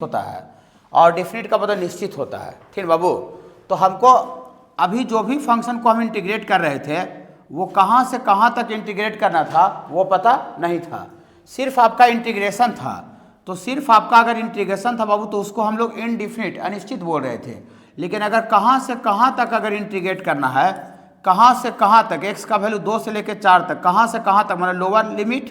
होता है और डिफिनिट का मतलब निश्चित होता है। ठीक बाबू, तो हमको अभी जो भी फंक्शन को हम इंटीग्रेट कर रहे थे वो कहाँ से कहाँ तक इंटीग्रेट करना था वो पता नहीं था, सिर्फ आपका इंटीग्रेशन था। तो सिर्फ आपका अगर इंटीग्रेशन था बाबू तो उसको हम लोग इनडिफिनिट अनिश्चित बोल रहे थे। लेकिन अगर कहाँ से कहाँ तक अगर इंटीग्रेट करना है, कहाँ से कहाँ तक, x का वैल्यू 2 से लेकर 4 तक, कहाँ से कहाँ तक, मतलब लोअर लिमिट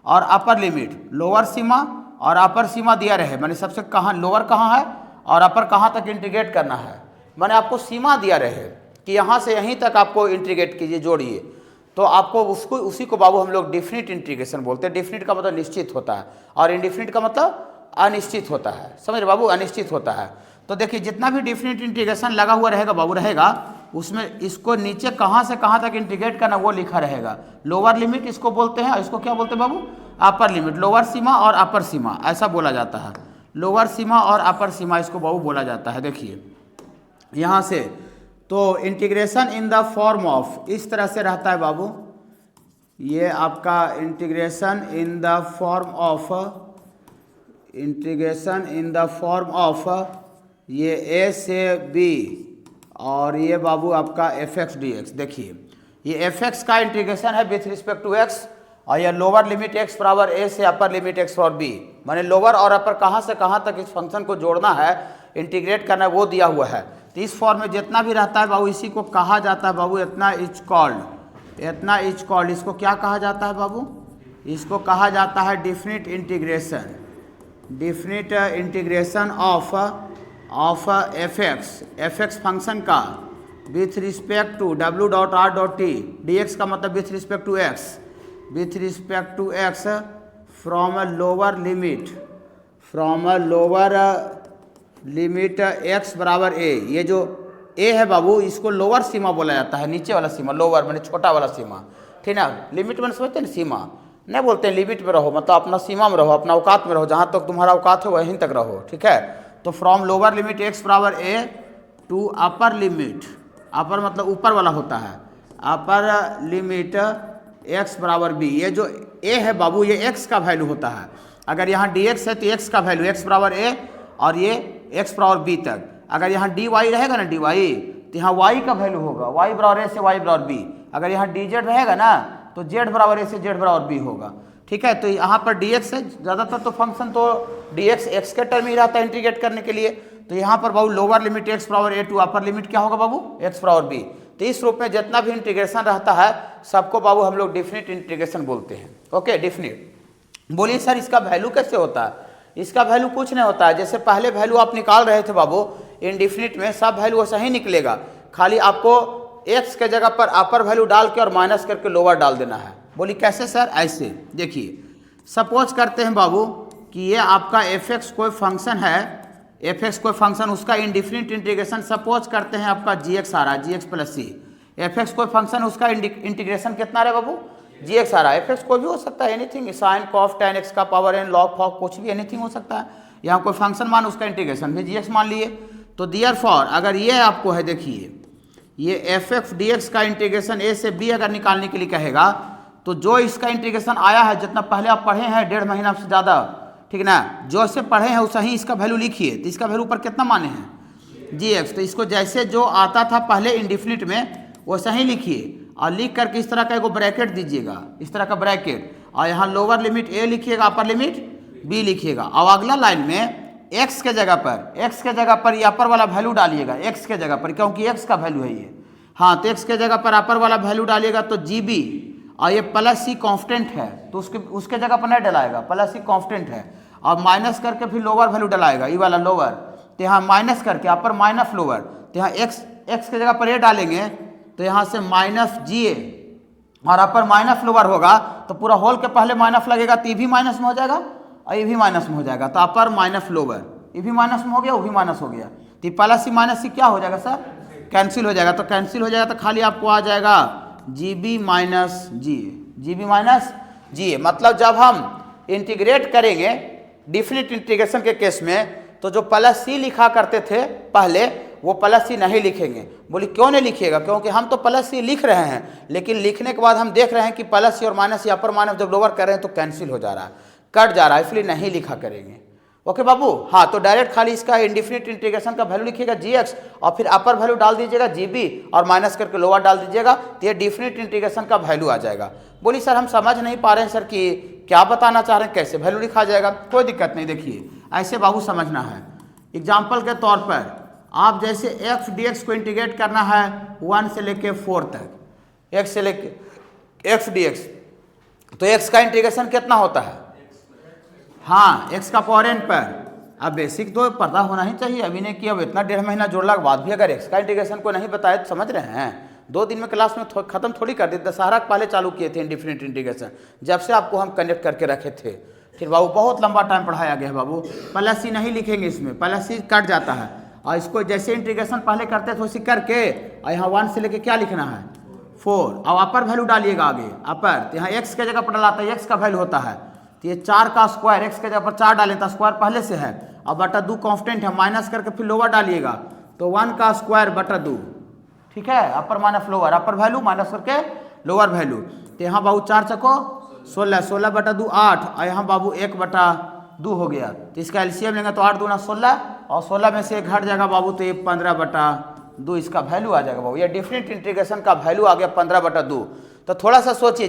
और अपर लिमिट, लोअर सीमा और अपर सीमा दिया रहे, मैंने सबसे कहाँ लोअर कहाँ है और अपर कहाँ तक इंटीग्रेट करना है, मैंने आपको सीमा दिया रहे कि यहाँ से यहीं तक आपको इंटीग्रेट कीजिए, जोड़िए, तो आपको उसको उसी को बाबू हम लोग डिफिनिट इंटीग्रेशन बोलते हैं। डिफिनिट का मतलब निश्चित होता है और इनडिफिनिट का मतलब अनिश्चित होता है। समझ रहे बाबू, अनिश्चित होता है। तो देखिए जितना भी डिफिनिट इंटीग्रेशन लगा हुआ रहेगा बाबू रहेगा, उसमें इसको नीचे कहाँ से कहाँ तक इंटीग्रेट करना वो लिखा रहेगा। लोअर लिमिट इसको बोलते हैं, इसको क्या बोलते हैं बाबू, अपर लिमिट, लोअर सीमा और अपर सीमा ऐसा बोला जाता है। लोअर सीमा और अपर सीमा इसको बाबू बोला जाता है। देखिए यहाँ से तो integration in the form of इस तरह से रहता है बाबू, ये आपका integration in the form of, integration in the form of ये a से b और ये बाबू आपका fx dx। देखिए ये fx का इंटीग्रेशन है विथ रिस्पेक्ट टू x और यह लोअर लिमिट x बराबर a से अपर लिमिट x और b, माने लोअर और अपर कहाँ से कहाँ तक इस फंक्शन को जोड़ना है, इंटीग्रेट करना है, वो दिया हुआ है। तो इस फॉर्म में जितना भी रहता है बाबू इसी को कहा जाता है बाबू इतना इज कॉल्ड, इतना इज कॉल्ड, इसको क्या कहा जाता है बाबू, इसको कहा जाता है definite integration, definite integration of f x function का विथ रिस्पेक्ट टू डब्ल्यू dot r dot t, d x का मतलब with respect to x, with respect to x from a lower limit, from a lower limit x बराबर a. ये जो ए है बाबू इसको lower सीमा बोला जाता है, नीचे वाला सीमा, लोअर मैंने छोटा वाला सीमा, ठीक ना। लिमिट मैंने समझते हैं, सीमा नहीं बोलते हैं, लिमिट में रहो मतलब अपना सीमा में रहो, अपना औकात में रहो, जहाँ तक तुम्हारा औकात है वहीं तक रहो, ठीक है। तो फ्रॉम लोअर लिमिट एक्स बराबर ए टू अपर लिमिट, अपर मतलब ऊपर वाला होता है, अपर लिमिट एक्स बराबर बी। ये जो ए है बाबू ये एक्स का वैल्यू होता है, अगर यहाँ डी एक्स है तो एक्स का वैल्यू एक्स बराबर ए और ये एक्स बराबर बी तक। अगर यहाँ डी वाई रहेगा ना, डी वाई, तो यहाँ वाई का वैल्यू होगा वाई बराबर ए से वाई बराबर बी। अगर यहाँ डी जेड रहेगा ना तो जेड बराबर ए से जेड बराबर बी होगा, ठीक है। तो यहाँ पर डी एक्स है, ज़्यादातर तो फंक्शन तो डी एक्स एक्स के टर्म ही रहता है इंटीग्रेट करने के लिए। तो यहाँ पर बाबू लोअर लिमिट एक्स बराबर ए टू अपर लिमिट क्या होगा बाबू, एक्स बराबर बी। तो इस रूप में जितना भी इंटीग्रेशन रहता है सबको बाबू हम लोग डिफिनिट इंटीग्रेशन बोलते हैं। Okay, definite. बोलिए सर इसका वैल्यू कैसे होता है, इसका वैल्यू कुछ नहीं होता है, जैसे पहले वैल्यू आप निकाल रहे थे बाबू इनडिफिनिट में, सब वैल्यू वैसा ही निकलेगा, खाली आपको एक्स के जगह पर अपर वैल्यू डाल के और माइनस करके लोअर डाल देना है। बोलिए कैसे सर, ऐसे देखिए सपोज करते हैं बाबू कि ये आपका एफ एक्स कोई फंक्शन है, एफ एक्स कोई फंक्शन, उसका इनडिफिनिट इंटीग्रेशन सपोज करते हैं आपका जी एक्स आ रहा है, जी एक्स प्लस सी। एफ एक्स कोई फंक्शन उसका इंटीग्रेशन कितना रहे बाबू, जी एक्स आ रहा है। एफ एक्स कोई भी हो सकता है, एनीथिंग, साइन कॉफ टेन एक्स का पावर एन लॉग फॉग कुछ भी एनीथिंग हो सकता है। यहाँ कोई फंक्शन मान उसका इंटीग्रेशन भी जी एक्स मान लिए। तो देयरफॉर अगर ये आपको है, देखिए ये एफ एक्स डी एक्स का इंटीग्रेशन ए से बी अगर निकालने के लिए कहेगा तो जो इसका इंटीग्रेशन आया है, जितना पहले आप पढ़े हैं 1.5 महीना से ज़्यादा, ठीक ना, जो इससे पढ़े हैं वैसा ही इसका वैल्यू लिखिए। तो इसका वैल्यू पर कितना माने हैं, जी एक्स। तो इसको जैसे जो आता था पहले इंडिफिनिट में वैसा ही लिखिए और लिख करके इस तरह का एक ब्रैकेट दीजिएगा, इस तरह का ब्रैकेट, और यहाँ लोअर लिमिट ए लिखिएगा, अपर लिमिट बी लिखिएगा। और अगला लाइन में एक्स के जगह पर ये अपर वाला वैल्यू डालिएगा, एक्स के जगह पर, क्योंकि एक्स का वैल्यू है ये, हाँ। तो एक्स के जगह पर अपर वाला वैल्यू डालिएगा तो जी बी, और ये प्लस सी कांस्टेंट है तो उसके जगह पर नहीं डलाएगा, प्लस सी कांस्टेंट है, और माइनस करके फिर लोअर वैल्यू डलाएगा, ये वाला लोअर। तो यहाँ माइनस करके अपर माइनस लोअर, तो यहाँ एक्स के जगह पर ए डालेंगे तो यहाँ से माइनस जी ए और अपर माइनस लोअर होगा, तो पूरा होल के पहले माइनस लगेगा तो ये भी माइनस में हो जाएगा और ये भी माइनस में हो जाएगा। तो अपर माइनस लोअर, ये भी माइनस में हो गया, वो भी माइनस हो गया, तो प्लस सी माइनस सी क्या हो जाएगा सर, कैंसिल हो जाएगा। तो कैंसिल हो जाएगा तो खाली आपको आ जाएगा जी बी माइनस जी ए, जी बी माइनस जी ए। मतलब जब हम इंटीग्रेट करेंगे डिफिनिट इंटीग्रेशन के केस में तो जो प्लस सी लिखा करते थे पहले वो प्लस सी नहीं लिखेंगे। बोली क्यों नहीं लिखिएगा, क्योंकि हम तो प्लस सी लिख रहे हैं, लेकिन लिखने के बाद हम देख रहे हैं कि प्लस सी और माइनस सी अपर माइनस जब लोअर कर रहे हैं तो कैंसिल हो जा रहा है, कट जा रहा है, इसलिए नहीं लिखा करेंगे। ओके बाबू। हाँ, तो डायरेक्ट खाली इसका इंडिफिनिट इंटीग्रेशन का वैल्यू लिखिएगा gx और फिर अपर वैल्यू डाल दीजिएगा gb और माइनस करके लोअर डाल दीजिएगा, तो ये डिफिनिट इंटीग्रेशन का वैल्यू आ जाएगा। बोली सर हम समझ नहीं पा रहे हैं सर कि क्या बताना चाह रहे हैं, कैसे वैल्यू लिखा जाएगा। कोई दिक्कत नहीं, देखिए ऐसे बाबू समझना है। एग्जाम्पल के तौर पर आप जैसे एक्स dx को इंटीग्रेट करना है 1 से लेके 4 तक, x से लेके एक्स dx, तो x का इंटीग्रेशन कितना होता है? हाँ, x का पावर n पर। अब बेसिक तो पता होना ही चाहिए, अभी ने कि अब इतना 1.5 महीना जोड़ने के बाद भी अगर x का इंटीग्रेशन को नहीं बताए तो समझ रहे हैं 2 दिन में क्लास में खत्म थोड़ी कर दी। दशहरा के पहले चालू किए थे इंडिफिनिट इंटीग्रेशन, जब से आपको हम कनेक्ट करके रखे थे। फिर बाबू बहुत लंबा टाइम पढ़ाया गया है बाबू। प्लस सी नहीं लिखेंगे इसमें, प्लस सी कट जाता है और इसको जैसे इंटीग्रेशन पहले करते थे उसी करके और यहाँ 1 से लेके क्या लिखना है 4 और अपर वैल्यू डालिएगा आगे अपर, तो यहाँ x के जगह पर डलाता है, x का वैल्यू होता है तो ये 4 का स्क्वायर, x के जगह पर 4 डालें तो स्क्वायर पहले से है और बटा 2 कांस्टेंट है, माइनस करके फिर लोअर डालिएगा तो 1 का स्क्वायर बटा 2, ठीक है। अपर माइनस लोअर, अपर वैल्यू माइनस करके लोअर वैल्यू, तो यहाँ बाबू 4 चको 16, 16 बटा 2 8 और यहाँ बाबू 1 बटा 2 हो गया। तो इसका एलसीएम लेंगे तो 8 दूना 16 और 16 में से 1 घट जाएगा बाबू, तो ये 15 बटा 2 इसका वैल्यू आ जाएगा बाबू। ये डिफरेंट इंटीग्रेशन का वैल्यू आ गया 15 बटा 2। तो थोड़ा सा सोचिए,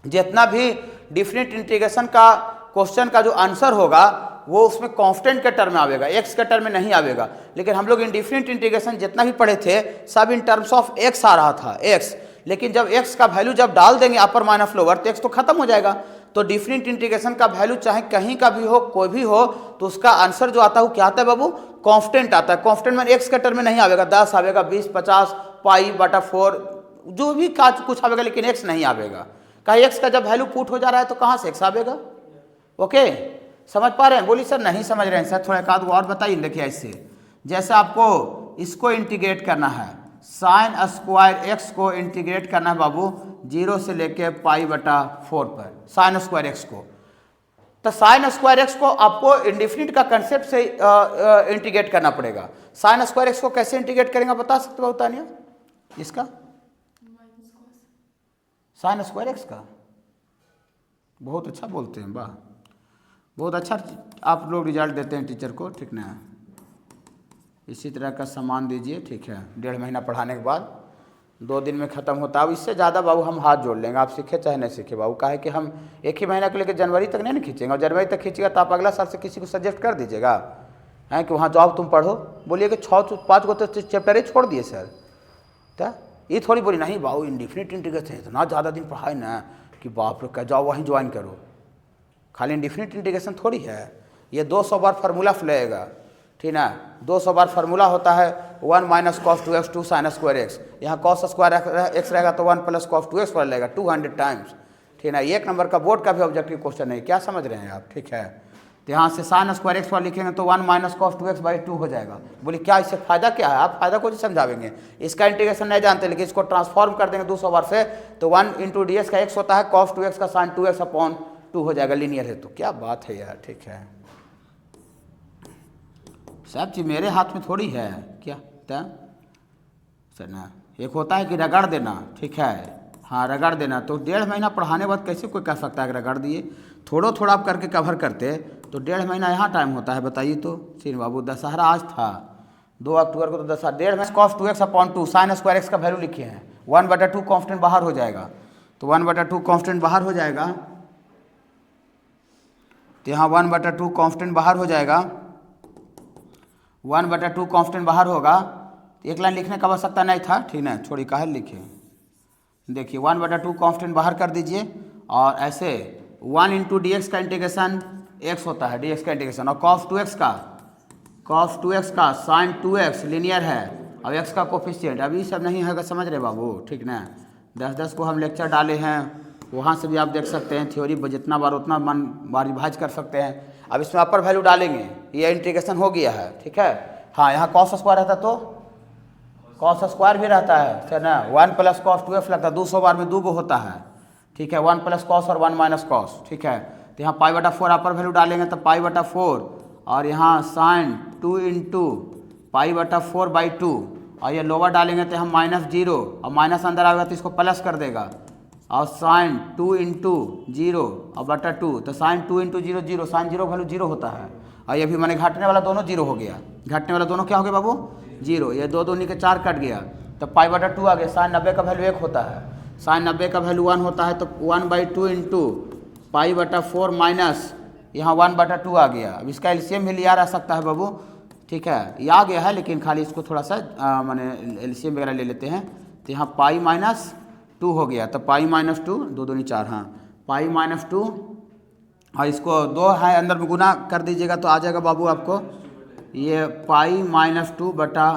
जितना भी डिफरेंट इंटीग्रेशन का क्वेश्चन का जो आंसर होगा वो उसमें कांस्टेंट के टर्म में आवेगा, एक्स के टर्म में नहीं आवेगा। लेकिन हम लोग इंडिफरेंट इंटीग्रेशन जितना भी पढ़े थे सब इन टर्म्स ऑफ एक्स आ रहा था, एक्स। लेकिन जब एक्स का वैल्यू जब डाल देंगे अपर माइनस लोअर तो एक्स तो खत्म हो जाएगा। तो डिफरेंट इंटीग्रेशन का वैल्यू चाहे कहीं का भी हो, कोई भी हो, तो उसका आंसर जो आता है वो क्या आता है बाबू? कांस्टेंट आता है। कांस्टेंट में एक्स के टर्म में नहीं आवेगा, 10 आवेगा, 20, 50, पाई बटा 4 जो भी कुछ आवेगा, लेकिन एक्स नहीं आवेगा। कहीं एक्स का जब वैल्यू पुट हो जा रहा है तो कहाँ से एक्स आवेगा? ओके, समझ पा रहे हैं? बोली सर नहीं समझ रहे हैं सर, थोड़ा एक आध और बताइए। देखिए ऐसे जैसे आपको इसको इंटीग्रेट करना है, साइन स्क्वायर एक्स को इंटीग्रेट करना है बाबू 0 से लेके पाई बटा 4 पर, साइन स्क्वायर एक्स को। तो साइन स्क्वायर एक्स को आपको इंडिफिनिट का कंसेप्ट से इंटीग्रेट करना पड़ेगा। साइन स्क्वायर एक्स को कैसे इंटीग्रेट करेंगे बता सकते हो तानिया? इसका साइन स्क्वायर एक्स का बहुत अच्छा बोलते हैं, वाह, बहुत अच्छा आप लोग रिजल्ट देते हैं टीचर को, ठीक ना? इसी तरह का सामान दीजिए, ठीक है। 1.5 महीना पढ़ाने के बाद 2 दिन में ख़त्म होता है। अब इससे ज़्यादा बाबू हम हाथ जोड़ लेंगे, आप सीखे चाहे नहीं सीखे बाबू। काहे कि हम 1 ही महीना को लेकर जनवरी तक नहीं खींचेंगे, और जनवरी तक खींचेगा तो आप अगला साल से किसी को सजेस्ट कर दीजिएगा हैं कि वहाँ जाओ तुम पढ़ो। बोलिए कि 5 को तो चैप्टर ही छोड़ दिए सर, तो ये थोड़ी बोली नहीं बाबू इंडिफिनिट इंटीग्रेशन इतना ज़्यादा दिन पढ़ाए ना कि बाप रे, जाओ वहीं ज्वाइन करो। खाली इंडिफिनिट इंटीग्रेशन थोड़ी है, ये 200 बार फार्मूला लगेगा, ठीक ना? 200 बार फार्मूला होता है 1 minus cos 2x 2 sine square x. यहाँ कॉस स्क्वायर एक्स रहेगा तो 1 प्लस कॉस 2x पर लगेगा 200 टाइम्स, ठीक ना? 1 नंबर का बोर्ड का भी ऑब्जेक्टिव क्वेश्चन है, क्या समझ रहे हैं आप? ठीक है। तो यहाँ से साइन स्क्वायर एक्स पर लिखेंगे तो 1 माइनस कॉस 2x बाई 2 हो जाएगा। बोले क्या इससे फायदा क्या है? आप फायदा को समझावेंगे, इसका इंटीग्रेशन नहीं जानते, लेकिन इसको ट्रांसफॉर्म कर देंगे 200 बार से तो 1 इंटू ds का x होता है, कॉस 2x का साइन 2x अपॉन 2 हो जाएगा, लीनियर है। तो क्या बात है यार, ठीक है। सब चीज़ मेरे हाथ में थोड़ी है क्या? सर ना, एक होता है कि रगड़ देना, ठीक है, हाँ रगड़ देना। तो 1.5 महीना पढ़ाने बाद कैसे कोई कह सकता है कि रगड़ दिए? थोड़ा थोड़ा आप करके कवर करते तो 1.5 महीना यहाँ टाइम होता है, बताइए तो। सीन बाबू दशहरा आज था 2 अक्टूबर को, तो 1.5 महीना cos 2x upon 2 sine square x का वैल्यू लिखे हैं, 1/2 कांस्टेंट बाहर हो जाएगा, तो 1/2 कांस्टेंट बाहर हो जाएगा, तो यहाँ 1/2 कांस्टेंट बाहर हो जाएगा, 1/2 कांस्टेंट बाहर होगा। तो एक लाइन लिखने का आवश्यकता नहीं था, ठीक है, छोड़ी काहे लिखे। देखिए 1/2 कांस्टेंट बाहर कर दीजिए और ऐसे 1 इंटू dx का इंटीग्रेशन x होता है, dx का इंटीग्रेशन, और cos 2x का sin 2x लीनियर है, और x का कोफिशिएंट। अभी सब नहीं है, समझ रहे बाबू, ठीक ना? 10 को हम लेक्चर डाले हैं, वहाँ से भी आप देख सकते हैं, थ्योरी जितना बार उतना मन बार रिवाइज कर सकते हैं। अब इसमें अपर वैल्यू डालेंगे, ये इंटीग्रेशन हो गया है, ठीक है। हाँ, यहाँ कॉस स्क्वायर रहता तो कॉस स्क्वायर भी रहता है, सर ना? 1 प्लस कॉस 2x लगता है, 200 बार में 2 गो होता है, ठीक है। 1 प्लस कॉस और 1 माइनस कॉस, ठीक है। तो यहाँ π/4 अपर वैल्यू डालेंगे तो π/4, और यहाँ साइन 2 इंटू π/4/2, और ये लोअर डालेंगे तो हम -0, और माइनस अंदर आएगा तो इसको प्लस कर देगा, और साइन 2 इंटू 0 और बटा 2, तो साइन 2 इंटू 0 0, साइन 0 वैल्यू 0 होता है। और ये भी मैंने घटने वाला दोनों 0 हो गया, घटने वाला दोनों क्या हो गया बाबू 0, ये 2 दूनी के 4 कट गया, तो पाई बटा 2 आ गया। साइन 90 का वैल्यू 1 होता है, साइन 90 का वैल्यू 1 होता है, तो 1/2 इंटू पाई बटा 4 माइनस यहाँ 1/2 आ गया। अब इसका एलसीएम भी लिया रह सकता है बाबू, ठीक है, ये आ गया है, लेकिन खाली इसको थोड़ा सा माने एलसीएम वगैरह ले लेते हैं। तो यहाँ पाई माइनस 2 हो गया, तो पाई माइनस 2, 2 दूनी 4, हाँ पाई माइनस 2, और इसको 2 है अंदर में गुना कर दीजिएगा तो आ जाएगा बाबू आपको ये पाई माइनस 2 बटा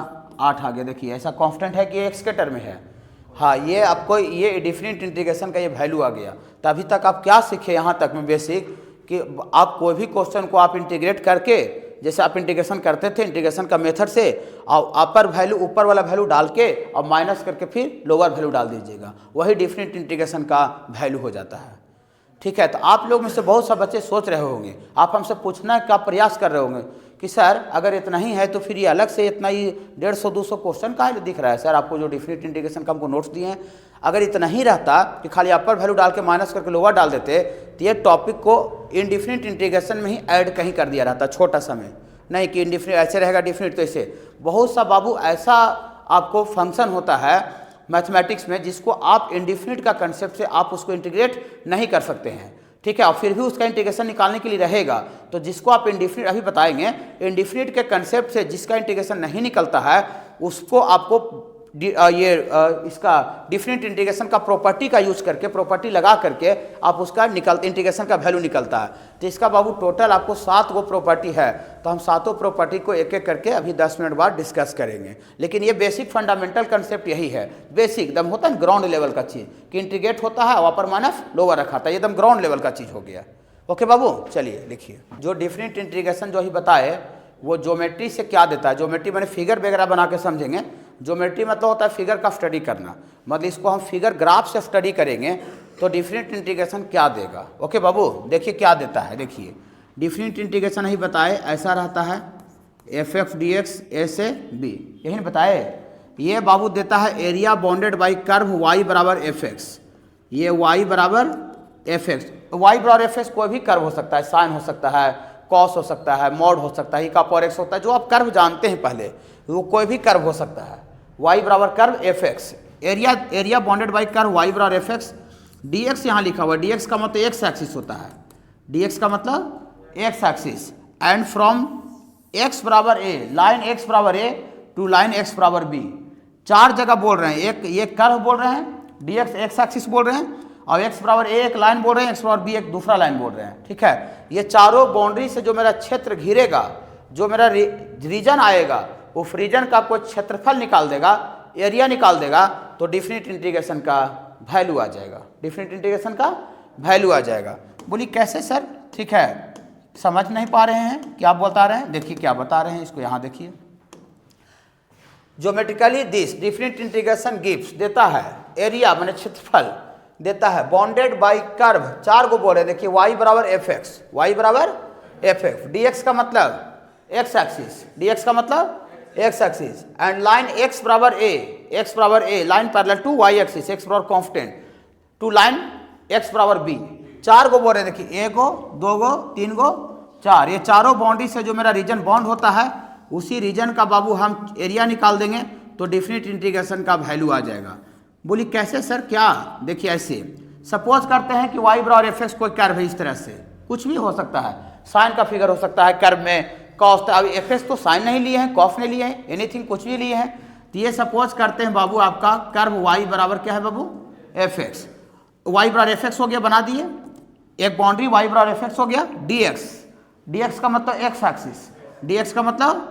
8 आ गया। देखिए ऐसा कॉन्स्टेंट है कि एक्स के टर्म में है। हाँ, ये आपको ये डिफरेंट इंटीग्रेशन का ये वैल्यू आ गया। तो अभी तक आप क्या सीखे यहाँ तक में बेसिक, कि आप कोई भी क्वेश्चन को आप इंटीग्रेट करके, जैसे आप इंटीग्रेशन करते थे इंटीग्रेशन का मेथड से, और अपर वैल्यू ऊपर वाला वैल्यू डाल के और माइनस करके फिर लोअर वैल्यू डाल दीजिएगा, वही डिफरेंट इंटीग्रेशन का वैल्यू हो जाता है। ठीक है, तो आप लोग में से बहुत सा बच्चे सोच रहे होंगे, आप हमसे पूछना का प्रयास कर रहे होंगे कि सर अगर इतना ही है तो फिर ये अलग से इतना ही 150-200 क्वेश्चन काहे दिख रहा है सर, आपको जो डिफरेंट इंटीग्रेशन का हमको नोट्स दिए हैं, अगर इतना ही रहता कि खाली अपर वैल्यू डाल के माइनस करके लोअर डाल देते, तो ये टॉपिक को इनडिफरेंट इंटीग्रेशन में ही ऐड कहीं कर दिया रहता छोटा सा में, नहीं कि इनडिफरेंट ऐसे रहेगा डिफरेंट तो ऐसे। बहुत सा बाबू ऐसा आपको फंक्शन होता है मैथमेटिक्स में जिसको आप इनडिफिनिट का कंसेप्ट से आप उसको इंटीग्रेट नहीं कर सकते हैं। ठीक है, और फिर भी उसका इंटीग्रेशन निकालने के लिए रहेगा, तो जिसको आप इंडिफिनिट अभी बताएंगे, इंडिफिनिट के कंसेप्ट से जिसका इंटीग्रेशन नहीं निकलता है उसको आपको इसका डिफरेंट इंटीग्रेशन का प्रॉपर्टी का यूज करके, प्रॉपर्टी लगा करके आप उसका इंटीग्रेशन का वैल्यू निकलता है। तो इसका बाबू टोटल आपको 7 गो प्रॉपर्टी है, तो हम 7 प्रॉपर्टी को एक एक करके अभी 10 मिनट बाद डिस्कस करेंगे। लेकिन ये बेसिक फंडामेंटल कंसेप्ट यही है, बेसिक एकदम होता है ग्राउंड लेवल का चीज़ कि इंटीग्रेट होता है और अपर माइनस लोअर रखा था, एकदम ग्राउंड लेवल का चीज़ हो गया। ओके बाबू, चलिए लिखिए। जो डिफरेंट इंटीग्रेशन जो ही बताए वो ज्योमेट्री से क्या देता है, ज्योमेट्री मैंने फिगर वगैरह बना के समझेंगे। ज्योमेट्री मतलब होता है फिगर का स्टडी करना, मतलब इसको हम फिगर ग्राफ से स्टडी करेंगे तो डिफरेंट इंटीग्रेशन क्या देगा। ओके बाबू, देखिए क्या देता है। देखिए डिफरेंट इंटीग्रेशन ही बताए, ऐसा रहता है f(x) dx a से b, यही नहीं बताए। ये बाबू देता है area bounded by curve y बराबर fx, ये y बराबर fx, y बराबर fx कोई भी कर्व हो सकता है, साइन हो सकता है, कॉस हो सकता है, मॉड हो सकता है, इका पर एक्स होता है, जो आप कर्व जानते हैं पहले वो कोई भी कर्व हो सकता है। y बराबर curve fx, area bounded by curve y बराबर fx, dx यहाँ लिखा हुआ है, dx का मतलब एक्स एक्सिस होता है, dx का मतलब x axis, and from x बराबर a, लाइन x बराबर a टू लाइन x बराबर b, 4 जगह बोल रहे हैं। एक ये कर्व बोल रहे हैं, dx एक्स एक्सिस बोल रहे हैं, और x बराबर a एक लाइन बोल रहे हैं, x बराबर b एक दूसरा लाइन बोल रहे हैं। ठीक है, ये चारों बाउंड्री से जो मेरा क्षेत्र घिरेगा, जो मेरा रीजन आएगा, वो रीजन का कोई क्षेत्रफल निकाल देगा, एरिया निकाल देगा, तो डिफरेंट इंटीग्रेशन का वैल्यू आ जाएगा, डिफरेंट इंटीग्रेशन का वैल्यू आ जाएगा। बोली कैसे सर? ठीक है, समझ नहीं पा रहे हैं क्या बता रहे हैं, देखिए क्या बता रहे हैं, इसको यहाँ देखिए। Geometrically this different integration gives, देता है एरिया माने क्षेत्रफल देता है, बाउंडेड बाई कर्व, 4 को बोले, देखिए y बराबर fx, y बराबर fx, dx का मतलब x एक्सिस, dx का मतलब x axis, and line x बराबर a, line parallel to y axis, x बराबर कांस्टेंट टू लाइन x बराबर b, 4 को बोल रहे हैं, देखिए 1 गो, 2 गो, 3 गो, 4, ये चारों बाउंड्री से जो मेरा रीजन बाउंड होता है उसी रीजन का बाबू हम एरिया निकाल देंगे तो डिफरेंट इंटीग्रेशन का वैल्यू आ जाएगा। बोली कैसे सर? क्या? देखिए ऐसे सपोज करते हैं कि y बराबर fx कोई कर्व है, इस तरह से कुछ भी हो सकता है, साइन का फिगर हो सकता है कर्व में, कॉस, अब fx तो साइन नहीं लिए हैं, कॉस नहीं लिए हैं, एनीथिंग कुछ भी लिए हैं। तो ये सपोज करते हैं बाबू आपका कर्व y बराबर क्या है बाबू fx, y बराबर fx हो गया, बना दिए एक बाउंड्री, y बराबर fx हो गया, dx का मतलब x एक्सिस, dx का मतलब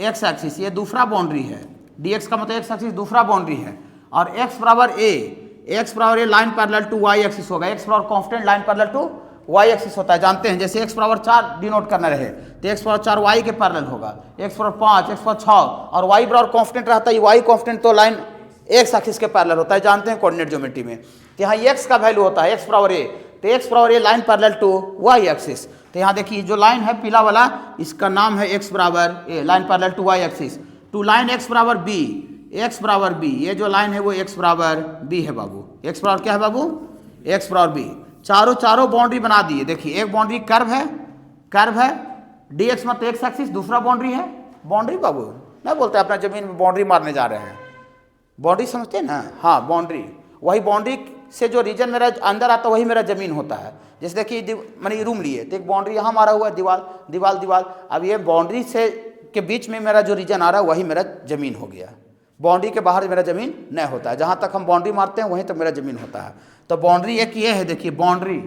x एक्सिस, ये दूसरा बाउंड्री है, dx का मतलब x एक्सिस दूसरा बाउंड्री है, और x बराबर a line parallel to y axis होगा, x बराबर constant line parallel to y axis होता है, जानते हैं, जैसे x बराबर 4 डिनोट करना रहे तो x बराबर 4 y के पैरेलल होगा, x बराबर 5, x बराबर 6, और y बराबर कांस्टेंट रहता है, y कांस्टेंट तो लाइन x एक्सिस के पैरेलल होता है, जानते हैं कोऑर्डिनेट ज्योमेट्री में। तो यहाँ x का वैल्यू होता है x बराबर a, तो x बराबर a line parallel to y axis. तो यहाँ देखिए जो लाइन है पीला वाला, इसका नाम है x बराबर a, line parallel to y axis, to line x बराबर b, x बराबर b, ये जो लाइन है वो x बराबर b है बाबू, x बराबर क्या है बाबू एक्स बराबर बी, चारों बाउंड्री बना दिए। देखिए एक बाउंड्री कर्व है डी एक्स मतलब एक्स एक्सिस, दूसरा बाउंड्री है बाउंड्री बाबू ना बोलते हैं अपना जमीन में बाउंड्री मारने जा रहे हैं, बाउंड्री समझते हैं ना, हाँ बाउंड्री, वही बाउंड्री से जो रीजन मेरा अंदर आता है वही मेरा जमीन होता है। जैसे देखिए मैंने रूम लिए तो एक बाउंड्री यहाँ मारा हुआ है, दीवार, अब ये बाउंड्री से के बीच में मेरा जो रीजन आ रहा है वही मेरा जमीन हो गया। बाउंड्री के बाहर मेरा जमीन नहीं होता है, जहाँ तक हम बाउंड्री मारते हैं वहीं तक मेरा जमीन होता है। तो बाउंड्री एक ये है, देखिए बाउंड्री,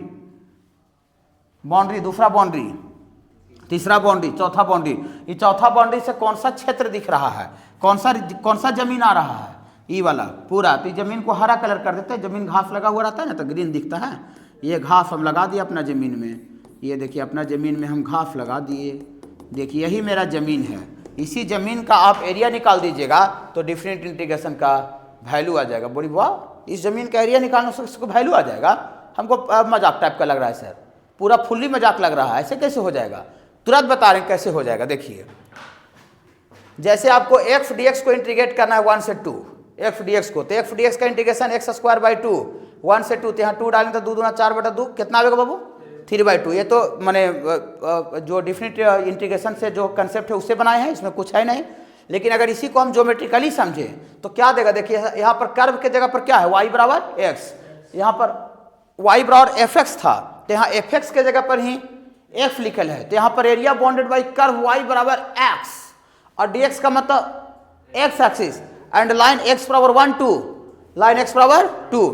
दूसरा बाउंड्री, तीसरा बाउंड्री, चौथा बाउंड्री। ये चौथा बाउंड्री से कौन सा क्षेत्र दिख रहा है, कौन सा जमीन आ रहा है, ये वाला पूरा। तो जमीन को हरा कलर कर देते हैं, जमीन घास लगा हुआ रहता है ना तो ग्रीन दिखता है। ये घास हम लगा दिए अपना ज़मीन में, ये देखिए अपना ज़मीन में हम घास लगा दिए, देखिए यही मेरा ज़मीन है। इसी ज़मीन का आप एरिया निकाल दीजिएगा तो डिफरेंट इंटीग्रेशन का वैल्यू आ जाएगा। बोली वाह, इस ज़मीन का एरिया निकालने से उसको वैल्यू आ जाएगा। हमको मजाक टाइप का लग रहा है सर, पूरा फुल्ली मजाक लग रहा है, ऐसे कैसे हो जाएगा? तुरंत बता रहे हैं कैसे हो जाएगा। देखिए जैसे आपको एक्स डी एक्स को इंटीग्रेट करना है 1 से 2, एक्स डी एक्स को, तो एक्स डी एक्स का इंटीग्रेशन एक्स स्क्वायर बाई 2, 1 से 2, तो यहाँ 2 डालेंगे तो 2 दूना 4/2 कितना आएगा बाबू? 3/2। ये तो मैंने जो डिफरेंट इंटीग्रेशन से जो कंसेप्ट है उससे बनाए हैं, इसमें कुछ है नहीं। लेकिन अगर इसी को हम ज्योमेट्रिकली समझें तो क्या देगा? देखिए यहाँ पर कर्व के जगह पर क्या है, y बराबर एक्स, यहाँ पर y बराबर एफ एक्स था तो यहाँ एफ एक्स के जगह पर ही f लिखल है, तो यहाँ पर area bounded by curve y बराबर x और dx का मतलब x axis and line x बराबर 1 2, लाइन x बराबर 2।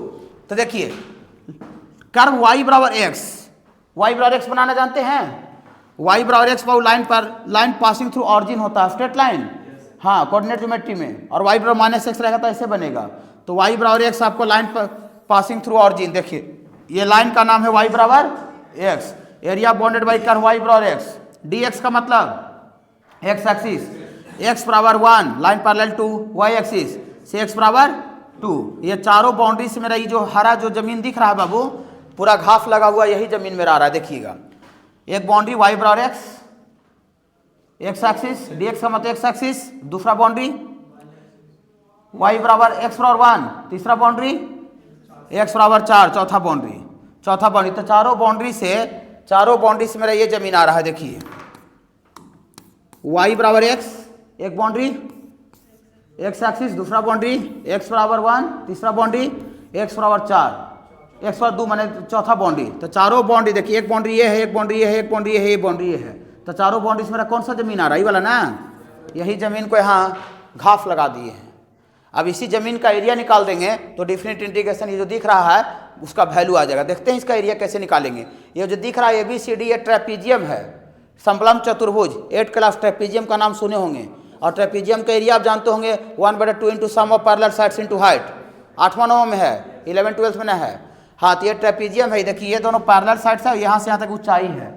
तो देखिए कर्व y बराबर x बनाना जानते हैं, y बराबर x पर लाइन पासिंग थ्रू ऑरिजिन होता है, स्ट्रेट लाइन, हाँ कोऑर्डिनेट ज्योमेट्री में, और y बराबर -x रहेगा तो ऐसे बनेगा। तो y बराबर x आपको लाइन पर पासिंग थ्रू ऑरिजिन, देखिए ये लाइन का नाम है y बराबर x, area bounded by curve y बराबर x, dx का मतलब x एक्सिस, x बराबर 1, line parallel to y axis से x बराबर 2। ये चारों बाउंड्री से मेरा ये जो हरा जो जमीन दिख रहा है बाबू, पूरा घास लगा हुआ यही जमीन मेरा आ रहा है। देखिएगा एक बाउंड्री y बराबर x एक्सिस, dx का मतलब x एक्सिस, दूसरा बाउंड्री y बराबर x बराबर 1, तीसरा बाउंड्री x बराबर 4, चौथा बाउंड्री। तो चारों बाउंड्री से मेरा ये जमीन आ रहा है। देखिए y बराबर x, एक बाउंड्री x एक्सिस, दूसरा बाउंड्री x बराबर 1, तीसरा बाउंड्री x बराबर 4, x बराबर 2 माने चौथा बाउंड्री। तो चारों बाउंड्री देखिए, एक बाउंड्री ये है, एक बाउंड्री ये है, एक बाउंड्री ये है, एक बाउंड्री ये है। तो चारों बाउंड्री से मेरा कौन सा जमीन आ रहा है? ये वाला ना, यही जमीन को यहाँ घास लगा दिए हैं। अब इसी जमीन का एरिया निकाल देंगे तो डिफरेंट इंटीग्रेशन ये जो दिख रहा है उसका वैल्यू आ जाएगा। देखते हैं इसका एरिया कैसे निकालेंगे। ये जो दिख रहा है ABCD ये ट्रेपीजियम है, समप्लम चतुर्भुज, 8 क्लास ट्रेपीजियम का नाम सुने होंगे। और ट्रेपीजियम का एरिया आप जानते होंगे 1/2 into sum of parallel sides into height, 8वां 9वां में है, 11 12 में ना है। हाँ तो ये ट्रेपीजियम है, देखिए ये दोनों पैरेलल साइड्स है, यहाँ से यहाँ तक ऊंचाई है।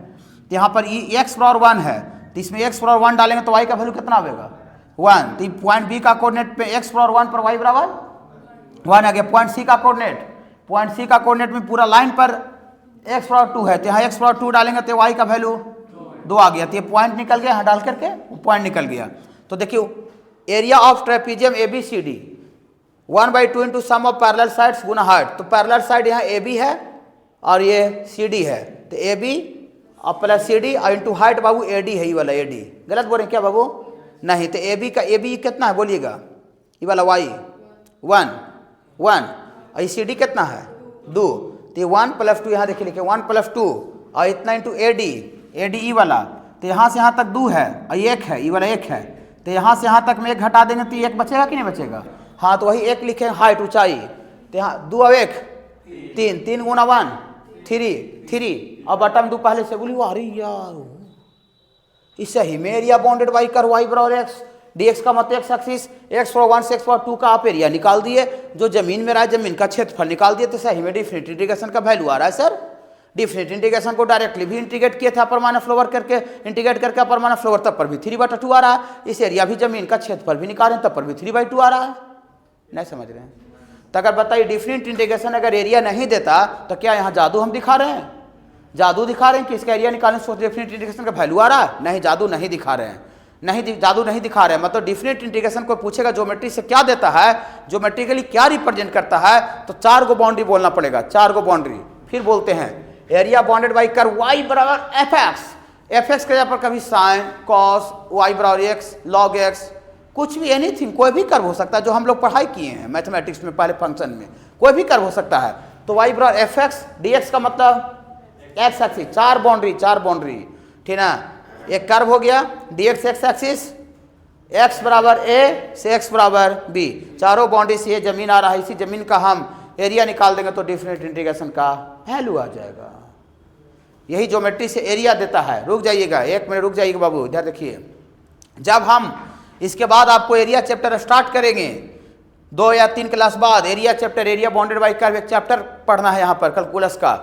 तो यहाँ पर x बराबर 1 है, तो इसमें x बराबर 1 डालेंगे तो y का वैल्यू कितना आएगा? 1। तो पॉइंट बी का कोऑर्डिनेट पे x बराबर 1 पर y बराबर 1 आ गया। पॉइंट सी का कोऑर्डिनेट में पूरा लाइन पर x बराबर 2 है, तो यहाँ x बराबर 2 डालेंगे तो y का वैल्यू 2 आ गया। तो ये पॉइंट निकल गया, यहाँ डाल करके पॉइंट निकल गया। तो देखिए area of trapezium ABCD 1/2 into sum of parallel sides गुना हाइट। तो पैरेलल साइड यहाँ AB है और ये CD है, तो AB और प्लस CD और इंटू हाइट बाबू AD है, ये वाला AD। गलत बोल रहे हैं क्या बाबू? नहीं। तो AB कितना है बोलिएगा? ये वाला y 1 और ये CD कितना है? 2। तो ये 1 + 2 यहाँ देखिए लिखे 1 + 2 और इतना इंटू AD ये वाला। तो यहाँ से यहाँ तक 2 है और ये 1 है, ये वाला 1 है। तो यहाँ से यहाँ तक में 1 घटा देंगे तो 1 बचेगा कि नहीं बचेगा? हाँ तो वही 1 लिखे हाइट ऊंचाई। तो यहाँ 2 और 1 3, 3 गुना 1 3 और बटन 2 पहले से बोली। अरे यार इससे ही में एरिया बाउंडेड बाई कर y बराबर x, dx का मतलब x एक्सिस, x बराबर 1 से x बराबर 2 का आप एरिया निकाल दिए, जो जमीन में रहा है जमीन का क्षेत्रफल निकाल दिए। तो सही में डिफरेंट इंटीग्रेशन का वैल्यू आ रहा है सर। डिफरेंट इंटीग्रेशन को डायरेक्टली भी इंटीग्रेट किए थे अपर माइनस फ्लोवर करके, इंटीग्रेट करके अपर माइनस फ्लोवर, तब पर भी 3/2 आ रहा है। इस एरिया भी जमीन का क्षेत्रफल भी निकालें तब पर भी 3/2 आ रहा है। नहीं समझ रहे हैं? तो अगर बताइए डिफरेंट इंटीग्रेशन अगर एरिया नहीं देता तो क्या यहाँ जादू हम दिखा रहे हैं? जादू दिखा रहे हैं कि इसका एरिया निकालने से डिफरेंट इंटीग्रेशन का वैल्यू आ रहा है? नहीं, जादू नहीं दिखा रहे हैं। नहीं, जादू नहीं दिखा रहे, मतलब डिफिनिट इंटीग्रेशन को पूछेगा ज्योमेट्री से क्या देता है, ज्योमेट्रिकली क्या रिप्रेजेंट करता है, तो 4 गो बाउंड्री बोलना पड़ेगा, 4 गो बाउंड्री। फिर बोलते हैं area bounded by curve y बराबर एफ एक्स के जगह पर कभी साइन कॉस y बराबर एक्स लॉग एक्स, कुछ भी एनीथिंग, कोई भी कर्व हो सकता है जो हम लोग पढ़ाई किए हैं मैथमेटिक्स में पहले फंक्शन में, कोई भी कर्व हो सकता है। तो y बराबर एफ एक्स डी एक्स का मतलब एक्स एक्सिस, 4 बाउंड्री, ठीक ना। एक कर्व हो गया D x x axis, x बराबर ए से एक्स बराबर बी, चारों बाउंड्री से ये जमीन आ रहा है, इसी जमीन का हम एरिया निकाल देंगे तो डिफिनिट इंटीग्रेशन का वैल्यू आ जाएगा। यही ज्योमेट्री से एरिया देता है। रुक जाइएगा, 1 मिनट रुक जाइएगा बाबू, इधर देखिए। जब हम इसके बाद आपको एरिया चैप्टर स्टार्ट करेंगे 2 या 3 क्लास बाद, area chapter, area bounded by curve एक चैप्टर पढ़ना है यहाँ पर कैलकुलस का,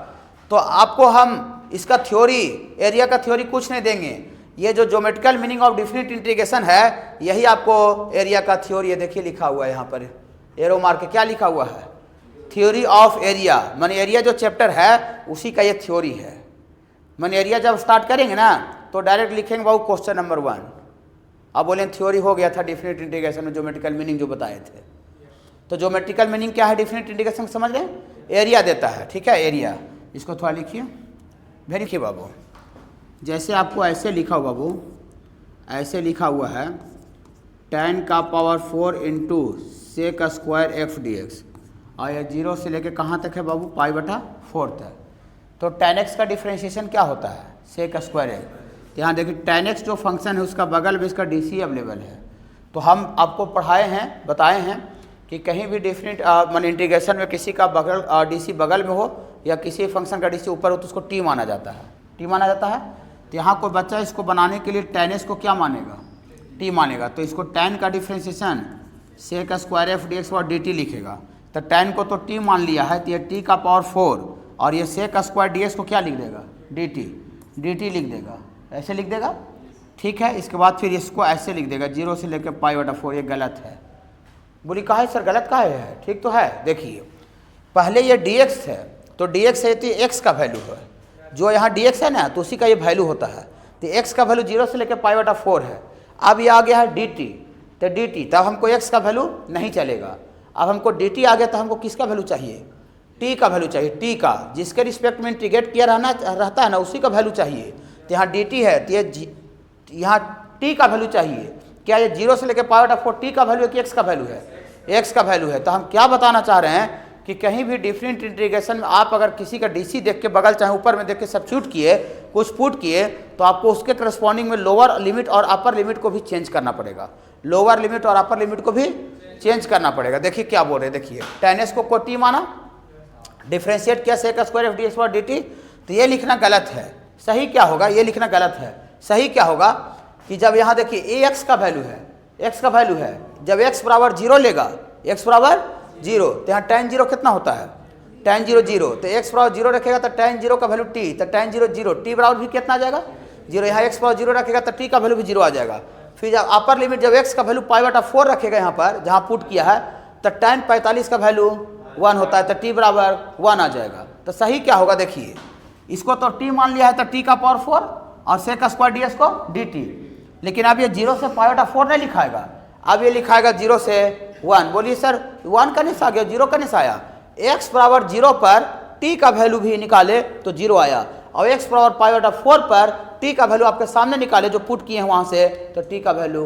तो आपको हम इसका थ्योरी, एरिया का थ्योरी कुछ नहीं देंगे, ये जो geometrical meaning of definite integration है यही आपको एरिया का थ्योरी, ये देखिए लिखा हुआ है यहाँ पर एरो मार के, क्या लिखा हुआ है, थ्योरी ऑफ एरिया, माने एरिया जो चैप्टर है उसी का ये थ्योरी है। माने एरिया जब स्टार्ट करेंगे ना तो डायरेक्ट लिखेंगे बाबू क्वेश्चन नंबर 1। अब बोले थ्योरी हो गया था डिफिनिट इंटीग्रेशन में, ज्योमेट्रिकल मीनिंग जो बताए थे। तो ज्योमेट्रिकल मीनिंग क्या है डिफिनिट इंटीग्रेशन समझ रहे हैं, एरिया देता है, ठीक है, एरिया। इसको थोड़ा लिखिए, लिखिए बाबू, जैसे आपको ऐसे लिखा हुआ बाबू, ऐसे लिखा हुआ है tan का power 4 into sec square x d x, और ये 0 से लेके कहाँ तक है बाबू, π/4 तक। तो tan x का डिफ्रेंशिएशन क्या होता है, सेक स्क्वायर एक्स। यहाँ देखिए tan x जो फंक्शन है उसका बगल में इसका DC अवेलेबल है। तो हम आपको पढ़ाए हैं, बताए हैं कि कहीं भी डिफिनिट मान इंटीग्रेशन में किसी का बगल DC बगल में हो या किसी फंक्शन का DC ऊपर हो तो उसको t माना जाता है, t माना जाता है। तो यहाँ कोई बच्चा इसको बनाने के लिए tan x को क्या मानेगा, t मानेगा, तो इसको tan का differentiation sec square f d x और डी टी लिखेगा। तो tan को तो t मान लिया है, तो ये t का पावर 4 और ये सेक स्क्वायर डी एक्स को क्या लिख देगा, dt लिख देगा, ऐसे लिख देगा, ठीक है। इसके बाद फिर इसको ऐसे लिख देगा 0 से लेकर π/4, ये गलत है। बोली कहा है सर गलत कहा है, ठीक तो है। देखिए पहले ये dx है, तो dx है तो x का वैल्यू है, जो यहाँ dx है ना तो उसी का ये वैल्यू होता है। तो x का वैल्यू 0 से लेकर π/4 है। अब ये आ गया है dt, तो dt, तब हमको x का वैल्यू नहीं चलेगा। अब हमको dt आ गया तो हमको किसका वैल्यू चाहिए, t का वैल्यू चाहिए, t का, जिसके रिस्पेक्ट में इंटीग्रेट किया रहता है ना उसी का वैल्यू चाहिए। तो यहाँ dt है तो ये यहाँ t का वैल्यू चाहिए। क्या ये 0 से लेकर π/4 t का वैल्यू है कि x का वैल्यू है, x का वैल्यू है। तो हम क्या बताना चाह रहे हैं कि कहीं भी डिफरेंट इंटीग्रेशन में आप अगर किसी का DC देख के बगल चाहे ऊपर में देख के सब्स्टिट्यूट किए, कुछ पुट किए, तो आपको उसके करस्पॉन्डिंग में लोअर लिमिट और अपर लिमिट को भी चेंज करना पड़ेगा, लोअर लिमिट और अपर लिमिट को भी चेंज करना पड़ेगा। देखिए क्या बोल रहे हैं, देखिए tan x को t माना, डिफ्रेंशिएट किया sec square f d x और dt, तो ये लिखना गलत है। सही क्या होगा, ये लिखना गलत है। सही क्या होगा कि जब यहाँ देखिए x का वैल्यू है, x का वैल्यू है, जब x बराबर 0 लेगा, x बराबर 0, तो यहाँ tan 0 कितना होता है, tan 0 0, तो x बराबर 0 रखेगा तो tan 0 का वैल्यू t, तो tan 0 0, t बराबर भी कितना आ जाएगा 0, यहाँ x बराबर 0 रखेगा तो t का वैल्यू भी 0 आ जाएगा। फिर जब अपर लिमिट जब x का वैल्यू π/4 रखेगा यहाँ पर जहाँ पुट किया है, तो tan 45 का वैल्यू 1 होता है, तो t बराबर 1 आ जाएगा। तो सही क्या होगा, देखिए इसको तो t मान लिया है तो t का पावर 4 और सेक स्क्वायर ds को dt, लेकिन अब ये 0 से π/4 नहीं लिखाएगा, अब ये लिखाएगा 0 से 1। बोलिए सर 1 का निशा आ गया, 0 का निशा आया, x बराबर 0 पर t का वैल्यू भी निकाले तो 0 आया, और x बराबर π/4 पर t का वैल्यू आपके सामने निकाले जो पुट किए हैं वहाँ से, तो t का वैल्यू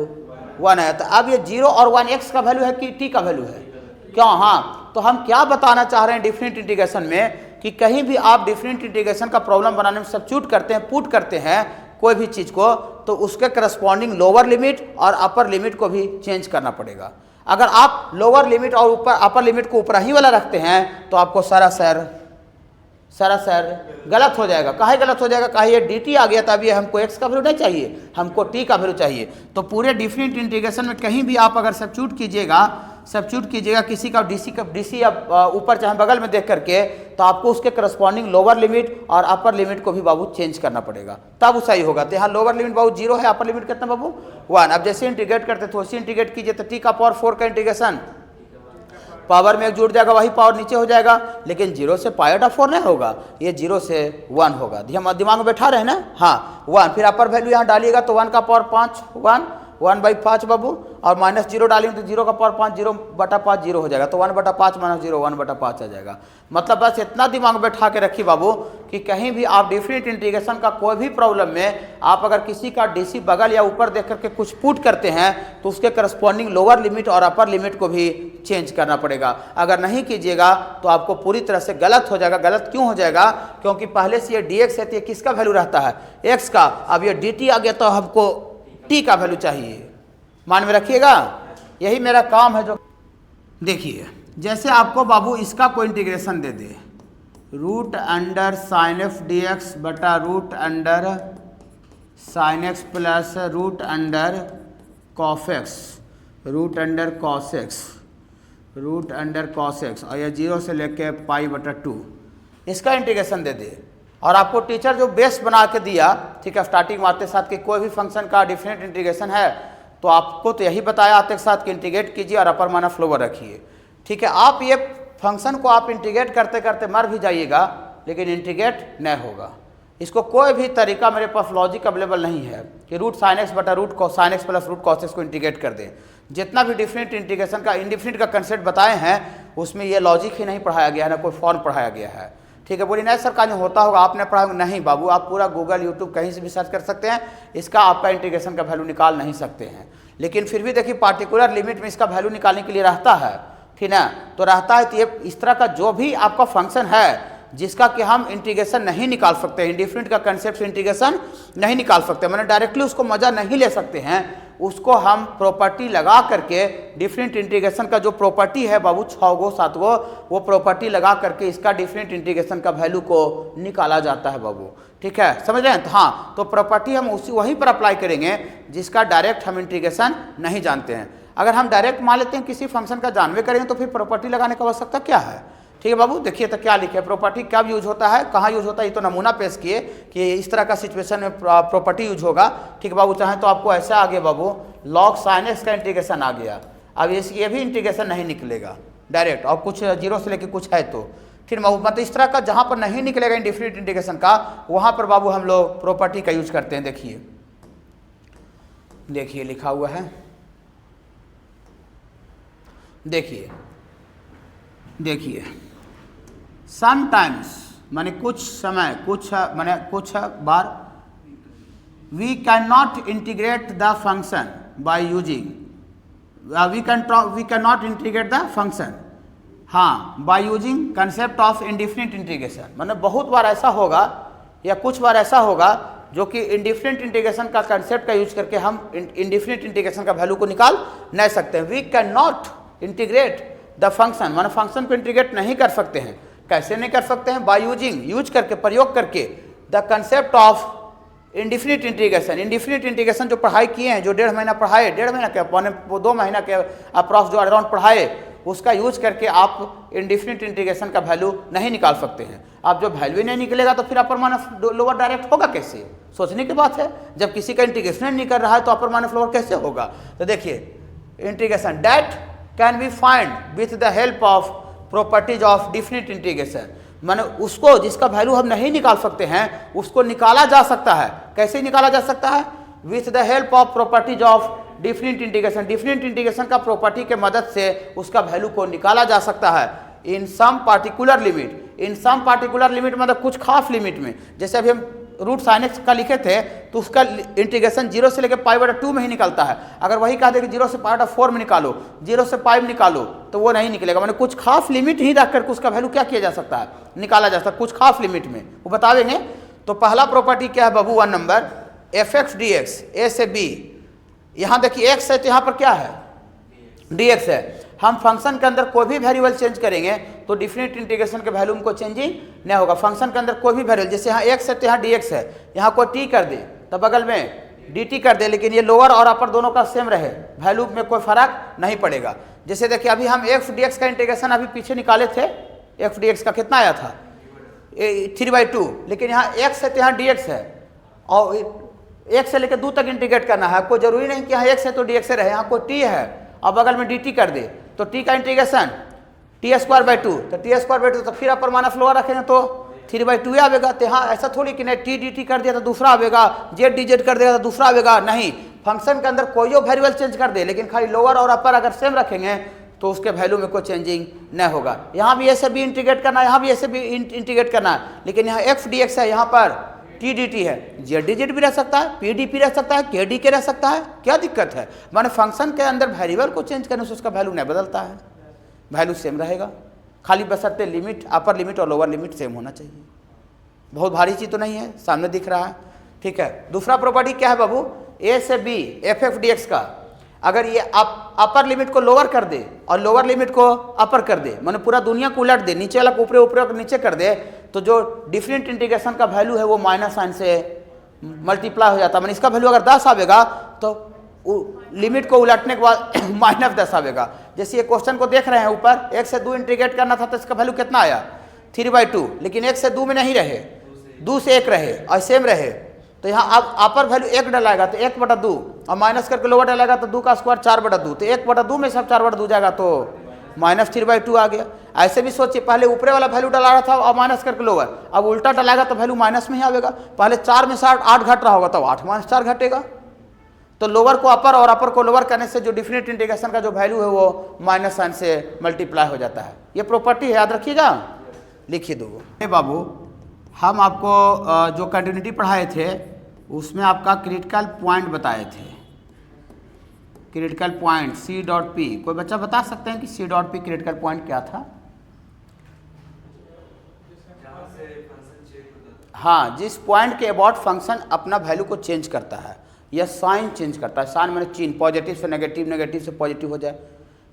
1 आया। तो अब ये 0 और 1 x का वैल्यू है कि t का वैल्यू है, क्यों। हाँ, तो हम क्या बताना चाह रहे हैं डिफरेंट इंटीग्रेशन में कि कहीं भी आप डिफरेंट इंटीग्रेशन का प्रॉब्लम बनाने में सब्स्टिट्यूट करते हैं, पुट करते हैं कोई भी चीज़ को, तो उसके करस्पॉन्डिंग लोअर लिमिट और अपर लिमिट को भी चेंज करना पड़ेगा। अगर आप लोअर लिमिट और ऊपर अपर लिमिट को ऊपर ही वाला रखते हैं तो आपको सरासर गलत हो जाएगा। काहे गलत हो जाएगा, काहे ये dt आ गया तब ये हमको x का वैल्यू नहीं चाहिए, हमको t का वैल्यू चाहिए। तो पूरे डिफरेंट इंटीग्रेशन में कहीं भी आप अगर सब्स्टिट्यूट कीजिएगा किसी का DC या ऊपर चाहे बगल में देख करके, तो आपको उसके करस्पॉन्डिंग लोअर लिमिट और अपर लिमिट को भी बाबू चेंज करना पड़ेगा, तब वो सही होगा। तो यहाँ लोअर लिमिट बाबू 0 है, अपर लिमिट कितना बाबू 1। अब जैसे इंटीग्रेट करते तो वैसे इंटीग्रेट कीजिए, तो t का पावर 4 का इंटीग्रेशन पावर में एक जुड़ जाएगा, वही पावर नीचे हो जाएगा, लेकिन 0 से π/4 नहीं होगा, ये 0 से 1 होगा। दिमाग में बैठा रहे ना, हाँ 1। फिर अपर वैल्यू यहाँ डालिएगा तो 1 का पावर 5 1 1/5 बाबू, और माइनस 0 डालेंगे तो 0 का पावर 5, 0/5 0 हो जाएगा, तो 1/5 माइनस 0 1/5 आ जाएगा। मतलब बस इतना दिमाग में बैठा के रखिए बाबू कि कहीं भी आप डिफरेंट इंटीग्रेशन का कोई भी प्रॉब्लम में आप अगर किसी का डीसी बगल या ऊपर देख करके कुछ पुट करते हैं तो उसके करस्पॉन्डिंग लोअर लिमिट और अपर लिमिट को भी चेंज करना पड़ेगा। अगर नहीं कीजिएगा तो आपको पूरी तरह से गलत हो जाएगा। गलत क्यों हो जाएगा? क्योंकि पहले से ये dx है तो ये किसका वैल्यू रहता है? x का। अब ये dt आ गया तो हमको t का वैल्यू चाहिए, मान में रखिएगा। यही मेरा काम है। जो देखिए जैसे आपको बाबू इसका कोई इंटीग्रेशन दे दे, root under sine f d x बटा root under sine x plus root under cos x, root under cos x, root under cos x, और यह 0 से लेके π/2 इसका इंटीग्रेशन दे दे। और आपको टीचर जो बेस बना के दिया, ठीक है, स्टार्टिंग में आते साथ कि कोई भी फंक्शन का डिफरेंट इंटीग्रेशन है तो आपको तो यही बताया आते के साथ कि इंटीग्रेट कीजिए और अपर माइनस लोअर रखिए। ठीक है, आप ये फंक्शन को आप इंटीग्रेट करते करते मर भी जाइएगा लेकिन इंटीग्रेट नहीं होगा। इसको कोई भी तरीका मेरे पास लॉजिक अवेलेबल नहीं है कि रूट साइन एक्स बटा root sine x plus root cos x को इंटीग्रेट कर दें। जितना भी डिफरेंट इंटीग्रेशन का इंडिफरेंट का कंसेप्ट बताए हैं उसमें ये लॉजिक ही नहीं पढ़ाया गया है, ना कोई फॉर्म पढ़ाया गया है। ठीक है, बोली नहीं सर कहीं होता होगा आपने पढ़ा होगा। नहीं बाबू, आप पूरा गूगल यूट्यूब कहीं से भी सर्च कर सकते हैं, इसका आपका इंटीग्रेशन का वैल्यू निकाल नहीं सकते हैं। लेकिन फिर भी देखिए पार्टिकुलर लिमिट में इसका वैल्यू निकालने के लिए रहता है, ठीक है, तो रहता है। तो ये इस तरह का जो भी आपका फंक्शन है जिसका कि हम इंटीग्रेशन नहीं निकाल सकते, इंडिफरेंट का कंसेप्ट से इंटीग्रेशन नहीं निकाल सकते, मैंने डायरेक्टली उसको मजा नहीं ले सकते हैं, उसको हम प्रॉपर्टी लगा करके डिफरेंट इंटीग्रेशन का जो प्रॉपर्टी है बाबू 6 गो 7 गो, वो प्रॉपर्टी लगा करके इसका डिफरेंट इंटीग्रेशन का वैल्यू को निकाला जाता है बाबू। ठीक है, समझ रहे हैं? तो हाँ, तो प्रॉपर्टी हम उसी वहीं पर अप्लाई करेंगे जिसका डायरेक्ट हम इंटीग्रेशन नहीं जानते हैं। अगर हम डायरेक्ट मान लेते हैं किसी फंक्शन का जानवे करेंगे तो फिर प्रॉपर्टी लगाने की आवश्यकता क्या है? ठीक है बाबू, देखिए तो क्या लिखे प्रॉपर्टी कब यूज होता है, कहाँ यूज होता है, ये तो नमूना पेश किए कि इस तरह का सिचुएशन में प्रॉपर्टी यूज होगा। ठीक है बाबू, चाहे तो आपको ऐसा आ गया बाबू लॉग साइन एक्स का इंटीग्रेशन आ गया, अब ये भी इंटीग्रेशन नहीं निकलेगा डायरेक्ट, और कुछ 0 से लेके कुछ है तो फिर बाबू मतलब इस तरह का जहाँ पर नहीं निकलेगा इंडिफरेंट इंटीग्रेशन का वहाँ पर बाबू हम लोग प्रॉपर्टी का यूज करते हैं। देखिए लिखा हुआ है, देखिए समटाइम्स माने कुछ समय, कुछ बार we can not integrate the function by using, we can not integrate the function, हाँ, by using concept of indifferent integration. मतलब बहुत बार ऐसा होगा या कुछ बार ऐसा होगा जो कि इंडिफरेंट इंटीग्रेशन का कंसेप्ट का यूज करके हम इंडिफरेंट इंटीग्रेशन का वैल्यू को निकाल नहीं सकते हैं। We can not integrate the function, माना फंक्शन को इंटीग्रेट नहीं कर सकते हैं। कैसे नहीं कर सकते हैं? बाय यूजिंग, यूज करके, प्रयोग करके the concept of indefinite integration. Indefinite integration जो पढ़ाई किए हैं, जो 1.5 महीना पढ़ाए, 1.5 महीना के 2 महीना के अप्रॉक्स जो अराउंड पढ़ाए, उसका यूज करके आप इंडिफिनिट इंटीग्रेशन का वैल्यू नहीं निकाल सकते हैं। आप जो वैल्यू नहीं निकलेगा तो फिर अपर माइनस लोअर डायरेक्ट होगा कैसे? सोचने की बात है। जब किसी का इंटीग्रेशन नहीं कर रहा है तो अपर माइनस लोअर कैसे होगा? तो देखिए integration that can be find with the help of properties of definite integration, माने उसको जिसका वैल्यू हम नहीं निकाल सकते हैं उसको निकाला जा सकता है। कैसे निकाला जा सकता है? With the help of properties of definite integration. Definite integration का प्रॉपर्टी के मदद से उसका वैल्यू को निकाला जा सकता है इन सम पार्टिकुलर लिमिट। इन सम पार्टिकुलर लिमिट मतलब कुछ खास लिमिट में। जैसे अभी हम रूट साइन एक्स का लिखे थे तो उसका इंटीग्रेशन 0 से लेकर π/2 में ही निकलता है। अगर वही कहा दे कि 0 से π/4 में निकालो, 0 से π में निकालो तो वो नहीं निकलेगा। मैंने कुछ खास लिमिट ही रख करके उसका वैल्यू क्या किया जा सकता है? निकाला जा सकता है, कुछ खास लिमिट में, वो बतावेंगे। तो पहला प्रॉपर्टी क्या है बाबू? 1 number f x d x a से बी। यहाँ देखिए एक्स है तो यहाँ पर क्या है? डी एक्स है। हम फंक्शन के अंदर कोई भी वेरिएबल चेंज करेंगे तो डिफिनिट इंटीग्रेशन के वैल्यू को चेंजिंग नहीं होगा। फंक्शन के अंदर कोई भी वेरिएबल, जैसे यहाँ एक्स है तो यहाँ डी एक्स है, यहाँ कोई टी कर दे तो बगल में डी टी कर दे, लेकिन ये लोअर और अपर दोनों का सेम रहे, वैल्यू में कोई फर्क नहीं पड़ेगा। जैसे देखिए अभी हम एक्स डी एक्स का इंटीग्रेशन अभी पीछे निकाले थे, एक्स डी एक्स का कितना आया था? 3/2, लेकिन यहाँ एक्स है तो यहाँ डी एक्स है, और एक्स से लेकर 2 तक इंटीग्रेट करना है। कोई जरूरी नहीं कि यहाँ एक्स है तो डी एक्स रहे, यहाँ कोई टी है और बगल में डी टी कर दे तो टी का इंटीग्रेशन t²/2, तो t²/2 तो फिर अपर माइनस लोअर रखेंगे तो 3/2 आवेगा। तो हाँ ऐसा थोड़ी कि नहीं टी डी टी कर दिया तो दूसरा आवेगा, जेड डी जेड कर देगा तो दूसरा आवेगा, नहीं, फंक्शन के अंदर कोई वेरिएबल चेंज कर दे, लेकिन खाली लोअर और अपर अगर सेम रखेंगे तो उसके वैल्यू में कोई चेंजिंग नहीं होगा। यहाँ भी ए से बी इंटीग्रेट करना है, यहाँ भी ए से बी इंटीग्रेट करना है, लेकिन यहाँ एफ डी एक्स है, यहाँ पर टी डी टी है। जेड डी जेड भी रह सकता है, पी डी पी रह सकता है, के डी के रह सकता है, क्या दिक्कत है? माने फंक्शन के अंदर वेरिएबल को चेंज करने से उसका वैल्यू नहीं बदलता है, वैल्यू सेम रहेगा, खाली बशर्ते लिमिट, अपर लिमिट और लोअर लिमिट सेम होना चाहिए। बहुत भारी चीज़ तो नहीं है, सामने दिख रहा है, ठीक है। दूसरा प्रॉपर्टी क्या है बाबू? ए से b f f d x का अगर ये अपर लिमिट को लोअर कर दे और लोअर लिमिट को अपर कर दे, माने पूरा दुनिया को उलट दे, नीचे वाला को ऊपर, ऊपर को नीचे कर दे, तो जो डिफरेंट इंटीग्रेशन का वैल्यू है वो माइनस साइन से मल्टीप्लाई हो जाता है। माने इसका वैल्यू अगर 10 आवेगा तो लिमिट को उलटने के बाद -10 आवेगा। जैसे ये क्वेश्चन को देख रहे हैं ऊपर, 1 से 2 इंटीग्रेट करना था तो इसका वैल्यू कितना आया? 3/2, लेकिन 1 से 2 में नहीं रहे, 2 से 1 रहे और सेम रहे, तो यहाँ अब अपर वैल्यू 1 डलाएगा तो 1/2 और माइनस करके लोअर डलाएगा तो 2 का स्क्वायर 4/2, तो 1/2 में सब 4/2 जाएगा तो -3/2 आ गया। ऐसे भी सोचिए, पहले ऊपरे वाला वैल्यू डला रहा था और माइनस करके लोअर, अब उल्टा डलाएगा तो वैल्यू माइनस में ही आएगा। पहले 4 में से 8 घट रहा होगा तो 8 - 4 घटेगा, तो लोअर को अपर और अपर को लोअर करने से जो डिफरेंट इंटीग्रेशन का जो वैल्यू है वो माइनस साइन से मल्टीप्लाई हो जाता है। ये प्रॉपर्टी है, याद रखिएगा, लिखिए दो। बाबू हम आपको जो कंटिन्यूटी पढ़ाए थे उसमें आपका क्रिटिकल पॉइंट बताए थे, क्रिटिकल पॉइंट C.P। कोई बच्चा बता सकते हैं कि C.P क्रिटिकल पॉइंट क्या था? हाँ, जिस पॉइंट के अबाउट फंक्शन अपना वैल्यू को चेंज करता है या साइन चेंज करता है, साइन मैंने चिन्ह, पॉजिटिव से नेगेटिव, नेगेटिव से पॉजिटिव हो जाए,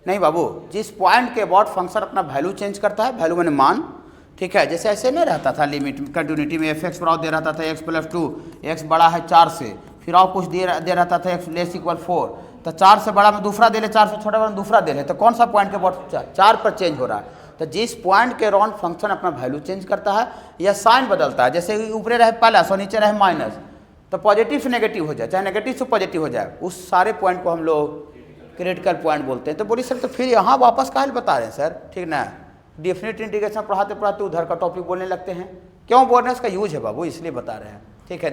नहीं बाबू, जिस पॉइंट के अबाउट फंक्शन अपना वैल्यू चेंज करता है, वैल्यू मैंने मान, ठीक है। जैसे ऐसे नहीं रहता था लिमिट कंटिन्यूटी में, एफ एक्स बराबर दे रहता था x+2, x बड़ा है 4 से, फिर और कुछ दे रहता था x लेस इक्वल 4, तो 4 से बड़ा में दूसरा दे ले, 4 से छोटा में दूसरा दे ले, तो कौन सा पॉइंट के अबाउट 4 पर चेंज हो रहा है? तो जिस पॉइंट के अराउंड फंक्शन अपना वैल्यू चेंज करता है या साइन बदलता है, जैसे ऊपरे रहे प्लस और नीचे रहे माइनस, तो पॉजिटिव से नेगेटिव हो जाए, चाहे नेगेटिव से पॉजिटिव हो जाए, उस सारे पॉइंट को हम लोग क्रिटिकल पॉइंट बोलते हैं। तो बोलिए सर, तो फिर यहाँ वापस काहे बता रहे हैं सर? ठीक ना, डेफिनेट इंटीग्रेशन पढ़ाते पढ़ाते उधर का टॉपिक बोलने लगते हैं, क्यों बोल रहे हैं? इसका यूज है बाबू, इसलिए बता रहे हैं, ठीक है।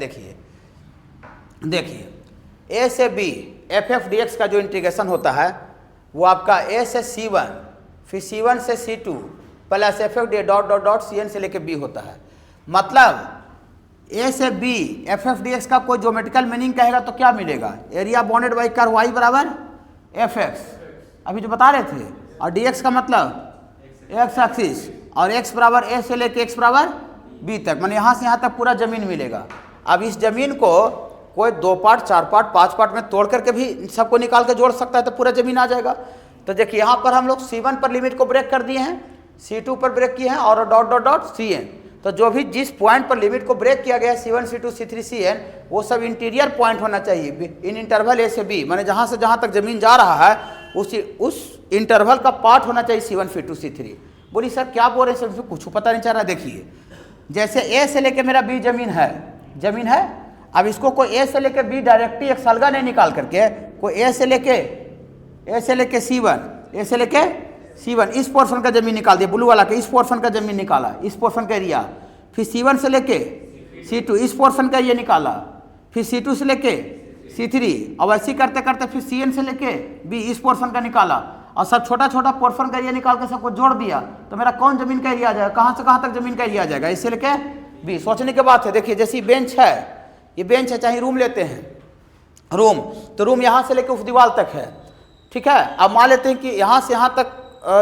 देखिए ए से b f f d x का जो इंटीग्रेशन होता है वो आपका ए से C1, फिर C1 से C2 plus f f d dot dot dot CN से लेके B होता है। मतलब ए से b f f d x का कोई ज्योमेट्रिकल मीनिंग कहेगा तो क्या मिलेगा? Area bounded by curve y बराबर एफ एक्स, अभी जो बता रहे थे, और डी एक्स का मतलब एक्स एक्सिस, और x बराबर a से लेके x बराबर b तक, माने यहाँ से यहाँ तक पूरा जमीन मिलेगा। अब इस जमीन को कोई 2 पार्ट, 4 पार्ट, 5 पार्ट में तोड़ करके भी सबको निकाल के जोड़ सकता है, तो पूरा जमीन आ जाएगा। तो देखिए यहाँ पर हम लोग C1 पर लिमिट को ब्रेक कर दिए हैं, C2 पर ब्रेक किए हैं और डॉट डॉट डॉट CN, तो जो भी जिस पॉइंट पर लिमिट को ब्रेक किया गया है C1, C2, C3, CN, वो सब इंटीरियर पॉइंट होना चाहिए इन इंटरवल A से B, माने जहाँ से जहाँ तक जमीन जा रहा है उस इंटरवल का पार्ट होना चाहिए C1, C2, C3। बोली सर क्या बोल रहे हैं सर, कुछ पता नहीं चल रहा। देखिए जैसे ए से लेके मेरा बी जमीन है, अब इसको कोई ए से लेके बी डायरेक्टली एक सलगा नहीं निकाल करके, कोई ए से लेके C1 इस पोर्शन का जमीन निकाल दिया, ब्लू वाला के इस पोर्शन का जमीन निकाला, इस पोर्शन का एरिया, फिर C1 से लेके C2 इस पोर्शन का ये निकाला, फिर C2 से लेके C3, अब ऐसे करते करते फिर CN से लेके B इस पोर्शन का निकाला, और सब छोटा छोटा पोर्शन का एरिया निकाल के सबको जोड़ दिया, तो मेरा कौन जमीन का एरिया आ जाएगा? कहाँ से कहाँ तक जमीन का एरिया आ जाएगा? इससे लेके बी। सोचने के बात है। देखिए जैसे बेंच है, ये बेंच है, चाहे रूम लेते हैं, रूम, तो रूम यहाँ से लेके उस दीवार तक है, ठीक है। अब मान लेते हैं कि यहाँ से यहाँ तक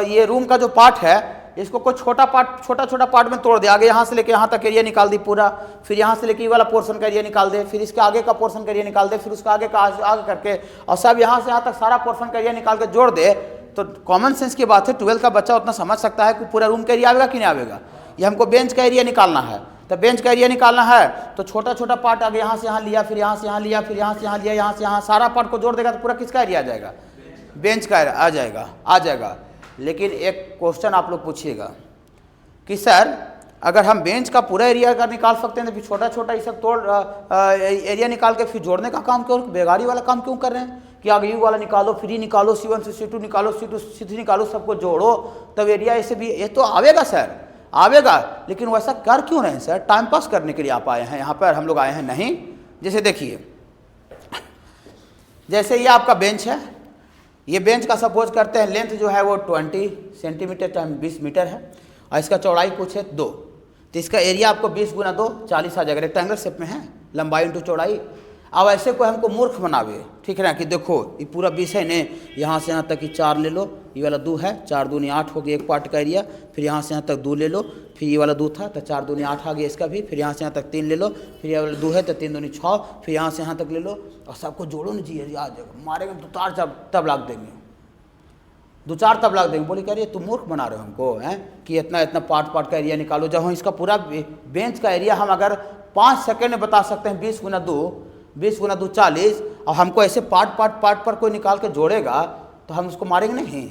ये रूम का जो पार्ट है, इसको कोई छोटा छोटा पार्ट में तोड़ दे, आगे यहाँ से लेके यहाँ तक एरिया निकाल दी पूरा, फिर यहाँ से लेके ये वाला पोर्शन का एरिया निकाल दे, फिर इसके आगे का पोर्शन का एरिया निकाल दे, फिर उसका आगे का आगे करके, और सब यहाँ से यहाँ तक सारा पोर्शन का एरिया निकाल के जोड़ दे, तो कॉमन सेंस की बात है, 12 का बच्चा उतना समझ सकता है कि पूरा रूम का एरिया आएगा कि नहीं आएगा। ये हमको बेंच का एरिया निकालना है, तो बेंच का एरिया निकालना है तो छोटा छोटा पार्ट आगे यहाँ से यहाँ लिया, फिर यहाँ से यहाँ लिया, फिर यहाँ से यहाँ लिया, यहाँ से यहाँ सारा पार्ट को जोड़ देगा तो पूरा किसका एरिया आ जाएगा? बेंच का आ जाएगा। लेकिन एक क्वेश्चन आप लोग पूछिएगा कि सर अगर हम बेंच का पूरा एरिया अगर निकाल सकते हैं तो फिर छोटा छोटा ये सब तोड़ एरिया निकाल के फिर जोड़ने का काम क्यों, बेगारी वाला काम क्यों कर रहे हैं कि आगे यू वाला निकालो, फिर ही निकालो, C1 से C2 निकालो, C2 से C3 निकालो, सबको जोड़ो तब एरिया ऐसे भी, ये तो आवेगा सर, आवेगा, लेकिन वैसा कर क्यों रहे हैं सर? टाइम पास करने के लिए आप आए हैं यहाँ पर, हम लोग आए हैं नहीं। जैसे देखिए जैसे ये आपका बेंच है, ये बेंच का सपोज करते हैं लेंथ जो है वो 20 सेंटीमीटर टाइम 20 मीटर है और इसका चौड़ाई कुछ है 2, तो इसका एरिया आपको 20 गुना 2 40 आ जाएगा। रेक्टेंगल शेप में है, लंबाई इंटू चौड़ाई। अब ऐसे कोई हमको मूर्ख बनावे, ठीक है ना, कि देखो ये पूरा 20 है ने, यहाँ से यहाँ तक कि 4 ले लो, ये वाला 2 है, 4 दूनी 8 हो गया एक पार्ट का एरिया, फिर यहाँ से यहाँ तक 2 ले लो, फिर ये वाला 2 था तो 4 दूनी 8 आ गया इसका भी, फिर यहाँ से यहाँ तक 3 ले लो, फिर ये वाला 2 है तो 3 दूनी 6, फिर यहाँ से यहाँ तक ले लो और सबको जोड़ो ना जी, आ जाएगा। मारेंगे 2-4 तब लाग देंगे, 2-4 तब लाग देंगे। बोले कह रही है तुम मूर्ख बना रहे हो हमको हैं कि इतना इतना पार्ट का एरिया निकालो, जब हम इसका पूरा बेंच का एरिया हम अगर 5 सेकेंड में बता सकते हैं 20 गुना 2 40, और हमको ऐसे पार्ट पर कोई निकाल के जोड़ेगा तो हम उसको मारेंगे नहीं।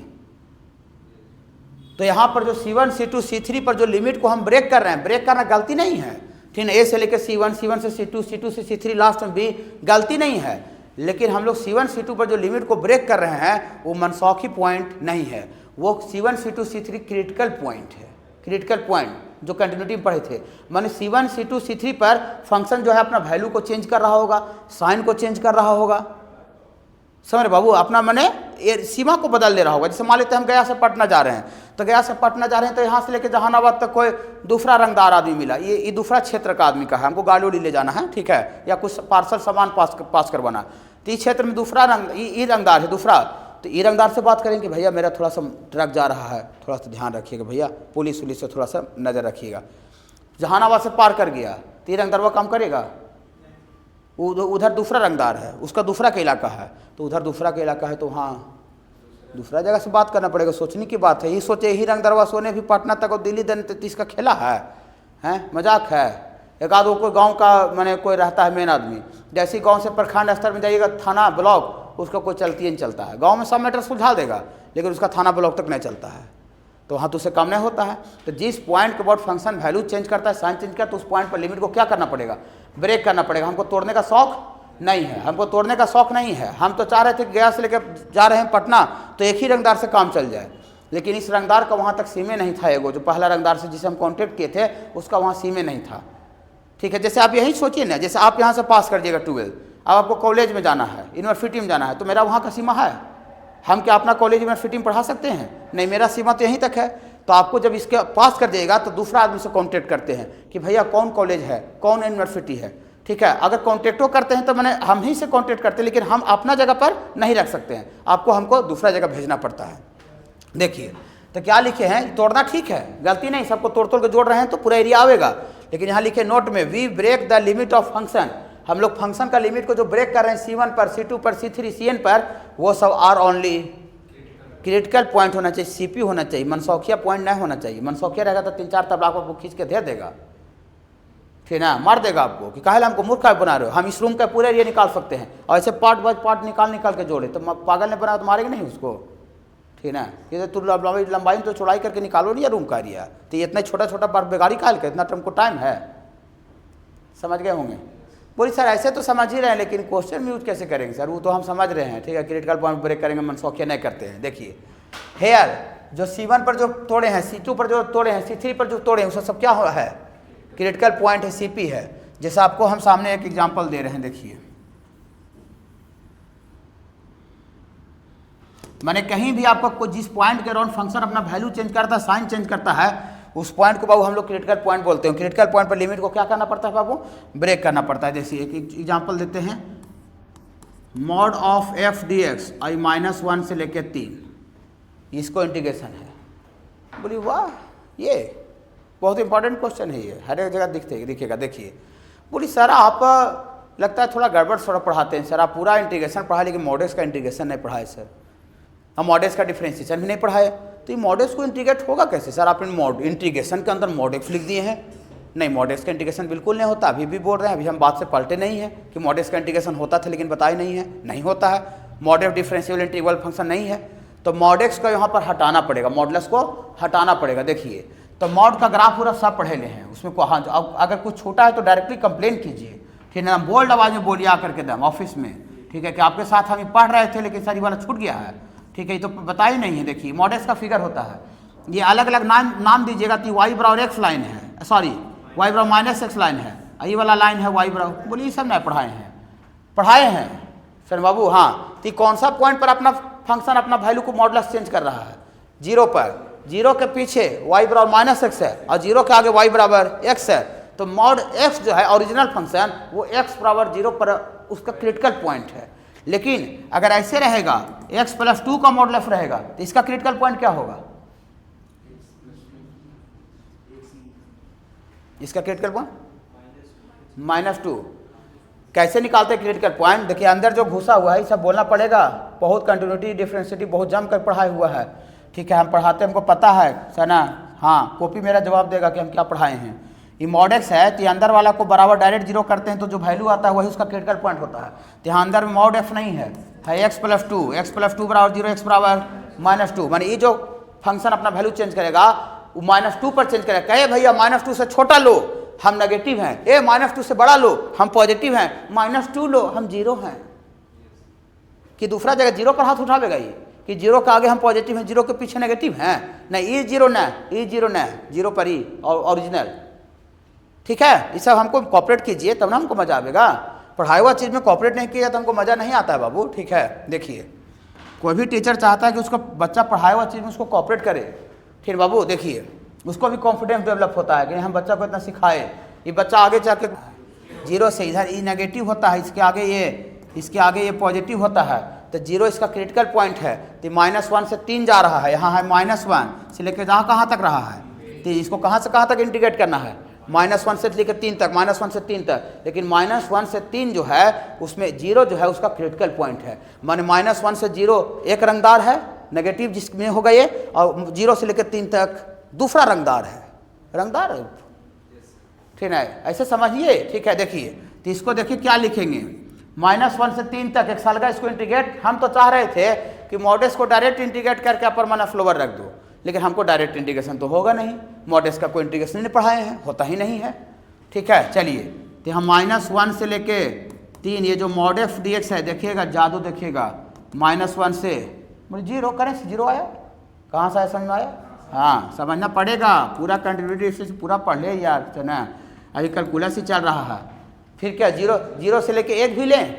तो यहाँ पर जो C1 C2 C3 पर जो लिमिट को हम ब्रेक कर रहे हैं, ब्रेक करना गलती नहीं है, ठीक है, ए से लेकर C1 से C2 C2 से C3 लास्ट में B गलती नहीं है, लेकिन हम लोग C1 C2 पर जो लिमिट को ब्रेक कर रहे हैं वो मनसौखी पॉइंट नहीं है, वो C1 C2 C3 critical point है। क्रिटिकल पॉइंट जो कंटिन्यूटी में पढ़े थे, माने C1 C2 C3 पर फंक्शन जो है अपना वैल्यू को चेंज कर रहा होगा, साइन को चेंज कर रहा होगा, समझ रहे बाबू, अपना माने सीमा को बदल दे रहा होगा। जैसे मान लेते हैं हम गया से पटना जा रहे हैं, तो गया से पटना जा रहे हैं तो यहाँ से लेकर जहानाबाद तक कोई दूसरा रंगदार आदमी मिला, ये दूसरा क्षेत्र का आदमी का है, हमको गाड़ी उड़ी ले जाना है, ठीक है, या कुछ पार्सल सामान पास करवाना, तो इस क्षेत्र में दूसरा ये रंगदार है दूसरा, तो ये रंगदार से बात करेंगे भैया मेरा थोड़ा सा ट्रक जा रहा है, थोड़ा सा ध्यान रखिएगा भैया, पुलिस से थोड़ा सा नज़र रखिएगा। जहानाबाद से पार कर गया तो ये रंगदार वो काम करेगा, उधर दूसरा रंगदार है, उसका दूसरा का इलाका है, तो उधर दूसरा का इलाका है तो वहाँ दूसरा जगह से बात करना पड़ेगा। सोचने की बात है, ये सोचे यही रंगदरवा सोने भी पटना तक और दिल्ली दिन 33 का खेला है मजाक है। एक आध कोई गांव का माने कोई रहता है मेन आदमी, जैसे गांव से प्रखंड स्तर में जाइएगा थाना ब्लॉक, उसका कोई चलती नहीं चलता है। गांव में सब मैटर सुलझा देगा लेकिन उसका थाना ब्लॉक तक नहीं चलता है, तो वहाँ तो उससे कम नहीं होता है। तो जिस पॉइंट के बाद फंक्शन वैल्यू चेंज करता है, साइन चेंज करता है, तो उस पॉइंट पर लिमिट को क्या करना पड़ेगा, ब्रेक करना पड़ेगा। हमको तोड़ने का शौक नहीं है, हमको तोड़ने का शौक नहीं है। हम तो चाह रहे थे गया से लेकर जा रहे हैं पटना तो एक ही रंगदार से काम चल जाए, लेकिन इस रंगदार का वहाँ तक सीमे नहीं था। एगो जो पहला रंगदार से जिसे हम कॉन्टेक्ट किए थे उसका वहाँ सीमे नहीं था, ठीक है। जैसे आप यही सोचिए ना, जैसे आप यहाँ से पास कर दिएगा 12, अब आपको कॉलेज में जाना है, यूनिवर्सिटी में जाना है, तो मेरा वहाँ का सीमा है, हम क्या अपना कॉलेज यूनिवर्सिटी में पढ़ा सकते हैं? नहीं, मेरा सीमा तो यहीं तक है। तो आपको जब इसके पास कर दिएगा तो दूसरा आदमी से कॉन्टेक्ट करते हैं कि भैया कौन कॉलेज है, कौन यूनिवर्सिटी है, ठीक है। अगर कॉन्टेक्टो करते हैं तो मैंने हम ही से कॉन्टेक्ट करते हैं, लेकिन हम अपना जगह पर नहीं रख सकते हैं, आपको हमको दूसरा जगह भेजना पड़ता है। देखिए तो क्या लिखे हैं, तोड़ना ठीक है, गलती नहीं, सबको तोड़ तोड़ के जोड़ रहे हैं तो पूरा एरिया आवेगा, लेकिन यहाँ लिखे नोट में we break the limit of function, हम लोग फंक्शन का लिमिट को जो ब्रेक कर रहे हैं C1 पर, C2 पर, C3 CN पर, वो सब आर ओनली क्रिटिकल पॉइंट होना चाहिए, CP होना चाहिए, मनसौखिया पॉइंट नहीं होना चाहिए। मनसौखिया रहेगा तो 3-4 तबला आपको खींच के दे देगा, ठीक है, मार देगा आपको कि काहे हमको मूर्ख बना रहे हो। हम इस रूम का पूरा एरिया निकाल सकते हैं और ऐसे पार्ट बाय पार्ट निकाल के जोड़े, तो पागल ने बनाया तो मारेंगे नहीं उसको, ठीक है। ये तो लंबाई तो चौड़ाई करके निकालो नहीं रूम का एरिया, तो ये इतना छोटा छोटा पार्ट बेगारी काल का, इतना तुमको टाइम है, समझ गए होंगे। बोली सर ऐसे तो समझ ही रहे हैं, लेकिन क्वेश्चन में यूज कैसे करेंगे सर? वो तो हम समझ रहे हैं, ठीक है, क्रिटिकल पॉइंट ब्रेक करेंगे, मनसौखिया नहीं करते हैं। देखिए हेयर जो C1 पर जो तोड़े हैं, C2 पर जो तोड़े हैं, C3 पर जो तोड़े हैं, उसका सब क्या हो है, क्रिटिकल पॉइंट है, CP है। जैसा आपको हम सामने एक एग्जांपल दे रहे हैं, देखिए माने कहीं भी आपको जिस पॉइंट के अराउंड फंक्शन अपना वैल्यू चेंज करता है, साइन चेंज करता है, उस पॉइंट को बाबू हम लोग क्रिटिकल पॉइंट बोलते हैं। क्रिटिकल पॉइंट पर लिमिट को क्या करना पड़ता है बाबू, ब्रेक करना पड़ता है। जैसे एक एग्जांपल देते हैं, mod of f dx i-1 से लेकर 3, इसको इंटीग्रेशन है। बोली वाह, ये बहुत इंपॉर्टेंट क्वेश्चन है, ये हर एक जगह दिखेगा। देखिए बोली सर आप लगता है थोड़ा गड़बड़ थोड़ा पढ़ाते हैं सर, आप पूरा इंटीग्रेशन पढ़ाए लेकिन मॉडल्स का इंटीग्रेशन नहीं पढ़ाए सर, हम मॉडल्स का डिफरेंशिएशन भी नहीं पढ़ाए, तो ये मॉडल्स को इंटीग्रेट होगा कैसे सर? आपने इंटीग्रेशन के अंदर मॉडल्स लिख दिए हैं। नहीं, मॉडल्स का इंटीग्रेशन बिल्कुल नहीं होता, अभी भी बोल रहे हैं, अभी हम बात से पलटे नहीं है कि मॉडल्स का इंटीग्रेशन होता था लेकिन बताए नहीं है, नहीं होता है। मॉडल डिफरेंशियल इंटीग्रल फंक्शन नहीं है, तो मॉडल्स को यहाँ पर हटाना पड़ेगा, मॉडल्स को हटाना पड़ेगा। देखिए तो मॉड का ग्राफ पूरा सब पढ़े ले हैं, उसमें हाँ, अगर कुछ छोटा है तो डायरेक्टली कंप्लेन कीजिए, ठीक है ना, बोल्ड आवाज में बोलिए आकर के दम ऑफिस में, ठीक है, कि आपके साथ हम पढ़ रहे थे लेकिन सर ये वाला छूट गया है, ठीक है, ये तो बताया ही नहीं है। देखिए मॉडल्स का फिगर होता है, ये अलग अलग नाम दीजिएगा, तो y बराबर x लाइन है, सॉरी y बराबर -x लाइन है, ये वाला लाइन है y बराबर, बोलिए ये सब नहीं पढ़ाए हैं सर बाबू हाँ, तो कौन सा पॉइंट पर अपना फंक्शन अपना वैल्यू को मॉडुलस चेंज कर रहा है? 0 पर। 0 के पीछे y बराबर माइनस एक्स है और 0 के आगे y बराबर x है, तो मॉड x जो है ओरिजिनल फंक्शन वो x बराबर 0 पर उसका क्रिटिकल पॉइंट है। लेकिन अगर ऐसे रहेगा x प्लस 2 का मॉडुलस रहेगा तो इसका क्रिटिकल पॉइंट क्या होगा? इसका क्रिटिकल पॉइंट -2। कैसे निकालते हैं क्रिटिकल पॉइंट? देखिए अंदर जो घुसा हुआ है ये सब बोलना पड़ेगा, बहुत कंटिन्यूटी डिफरेंशिएटी बहुत जम कर पढ़ाया हुआ है, ठीक है। हम पढ़ाते हमको पता है सर ना, हाँ कॉपी मेरा जवाब देगा कि हम क्या पढ़ाए हैं। ये मॉड एक्स है तो अंदर वाला को बराबर डायरेक्ट 0 करते हैं तो जो वैल्यू आता है वही उसका क्रिटिकल पॉइंट होता है। तो यहाँ अंदर में मॉड एक्स नहीं है एक्स प्लस टू बराबर 0, एक्स बराबर -2, माने ये जो फंक्शन अपना वैल्यू चेंज करेगा वो -2 पर चेंज करेगा। कहे भैया -2 से छोटा लो हम नेगेटिव हैं, -2 से बड़ा लो हम पॉजिटिव हैं, -2 लो हम 0 हैं। कि दूसरा जगह 0 पर हाथ उठावेगा ये कि 0 के आगे हम पॉजिटिव हैं 0 के पीछे नेगेटिव हैं? नहीं, ये 0 न, ये 0 न, 0 पर ही और ओरिजिनल, ठीक है। ये सब हमको कॉपरेट कीजिए तब ना हमको मजा आएगा। पढ़ाई हुआ चीज़ में कॉपरेट नहीं किया तो हमको मज़ा नहीं आता है बाबू, ठीक है। देखिए कोई भी टीचर चाहता है कि उसका बच्चा पढ़ाया हुआ चीज़ में उसको कॉपरेट करे, ठीक बाबू। देखिए उसको भी कॉन्फिडेंस डेवलप होता है कि हम बच्चा को इतना सिखाए, ये बच्चा आगे जाके 0 से इधर ये नेगेटिव होता है, इसके आगे ये पॉजिटिव होता है, तो 0 इसका क्रिटिकल पॉइंट है। तो -1 से 3 जा रहा है, यहाँ है -1 से लेकर जहाँ कहाँ तक रहा है, तो इसको कहाँ से कहाँ तक इंटीग्रेट करना है? -1 से लेकर 3 तक, -1 से 3 तक। लेकिन -1 से 3 जो है उसमें 0 जो है उसका क्रिटिकल पॉइंट है। माने -1 से 0 एक रंगदार है नेगेटिव जिसमें होगा ये, और 0 से लेकर 3 तक दूसरा रंगदार है, रंगदार है, ठीक है। ऐसे समझिए, ठीक है। देखिए तो इसको देखिए क्या लिखेंगे, -1 से 3 तक एक साल का इसको इंटीग्रेट। हम तो चाह रहे थे कि मॉडल्स को डायरेक्ट इंटीग्रेट करके अपर माइनस लोअर रख दो, लेकिन हमको डायरेक्ट इंटीग्रेशन तो होगा नहीं, मॉडल्स का कोई इंटीग्रेशन नहीं पढ़ाए हैं, होता ही नहीं है, ठीक है। चलिए तो हम -1 से लेके 3 ये जो मॉड एफ डी एक्स है, देखिएगा जादू देखिएगा, -1 से 0 करें 0 आया, कहाँ से आया समझ में आया? हाँ समझना पड़ेगा, पूरा कंटिन्यूटी से पूरा पढ़ ले यार, है ना। अभी कैलकुलस ही चल रहा है। फिर क्या 0 से लेके 1 भी लें,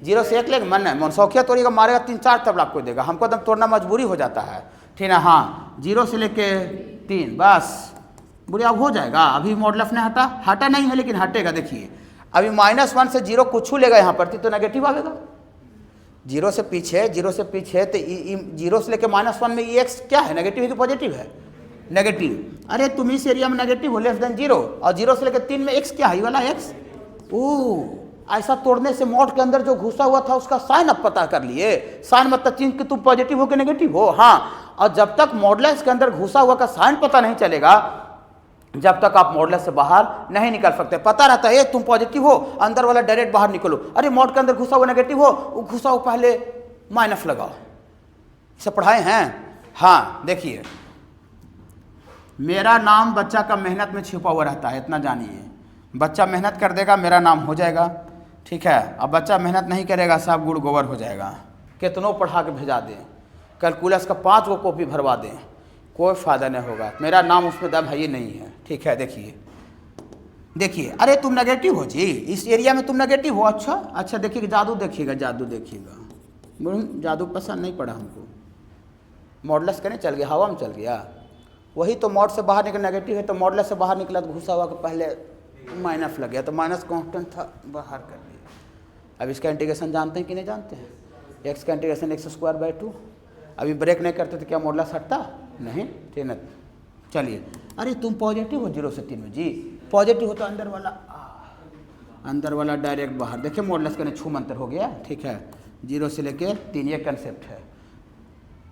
0 से 1 लेंगे, मन है मनसौखिया तोड़ेगा मारेगा 3-4 तब आपको देगा, हमको तब तोड़ना मजबूरी हो जाता है, ठीक है। हाँ 0 से लेके 3 बस बुरी अब हो जाएगा। अभी मॉडलफ ने हटा नहीं है लेकिन हटेगा। देखिए अभी -1 से 0 कुछ लेगा यहाँ पर तो नेगेटिव आएगा, 0 से पीछे तो 0 से लेके -1 में ये एक्स क्या है, नेगेटिव है कि पॉजिटिव है? नेगेटिव। अरे तुम इस एरिया में नेगेटिव हो लेस देन 0, और 0 से लेकर 3 में एक्स क्या है, ये वाला एक्स। ओह ऐसा तोड़ने से मॉड के अंदर जो घुसा हुआ था उसका साइन अब पता कर लिए। साइन मतलब चीज कि तुम पॉजिटिव हो कि नेगेटिव हो, हाँ। और जब तक मॉडलेस के अंदर घुसा हुआ का साइन पता नहीं चलेगा जब तक आप मॉडलेस से बाहर नहीं निकल सकते। पता रहता है तुम पॉजिटिव हो, अंदर वाला डायरेक्ट बाहर निकलो, अरे मॉड के अंदर घुसा हुआ नेगेटिव हो, वो घुसा हुआ पहले माइनस लगाओ। इसे पढ़ाए हैं? हाँ देखिए मेरा नाम बच्चा का मेहनत में छिपा हुआ रहता है, इतना जानिए। बच्चा मेहनत कर देगा मेरा नाम हो जाएगा, ठीक है। अब बच्चा मेहनत नहीं करेगा सब गुड़ गोबर हो जाएगा। कितनों पढ़ा के भेजा दें, कैलकुलस का 5 गो कॉपी भरवा दें, कोई फ़ायदा नहीं होगा, मेरा नाम उसमें दब है ही नहीं है, ठीक है। देखिए अरे तुम नेगेटिव हो जी, इस एरिया में तुम नेगेटिव हो, अच्छा देखिएगा जादू देखिएगा, जादू पसंद नहीं पड़ा हमको। मॉडलस करने चल गया, हवा में चल गया, वही तो मॉड से बाहर निकल नेगेटिव है तो मॉडलस से बाहर निकला तो घुसा हुआ कि पहले माइनस लग गया तो माइनस कांस्टेंट था बाहर कर दिया। अब इसका इंटीग्रेशन जानते हैं कि नहीं जानते हैं? एक्स का इंटीग्रेशन x²/2। अभी ब्रेक नहीं करते तो क्या मॉडलस हटता? नहीं, ठीक है। चलिए अरे तुम पॉजिटिव हो 0 से 3 में जी, पॉजिटिव हो तो अंदर वाला डायरेक्ट बाहर। देखिए मॉडलस का छू मंतर हो गया, ठीक है। 0 से लेके 3 ये कंसेप्ट है,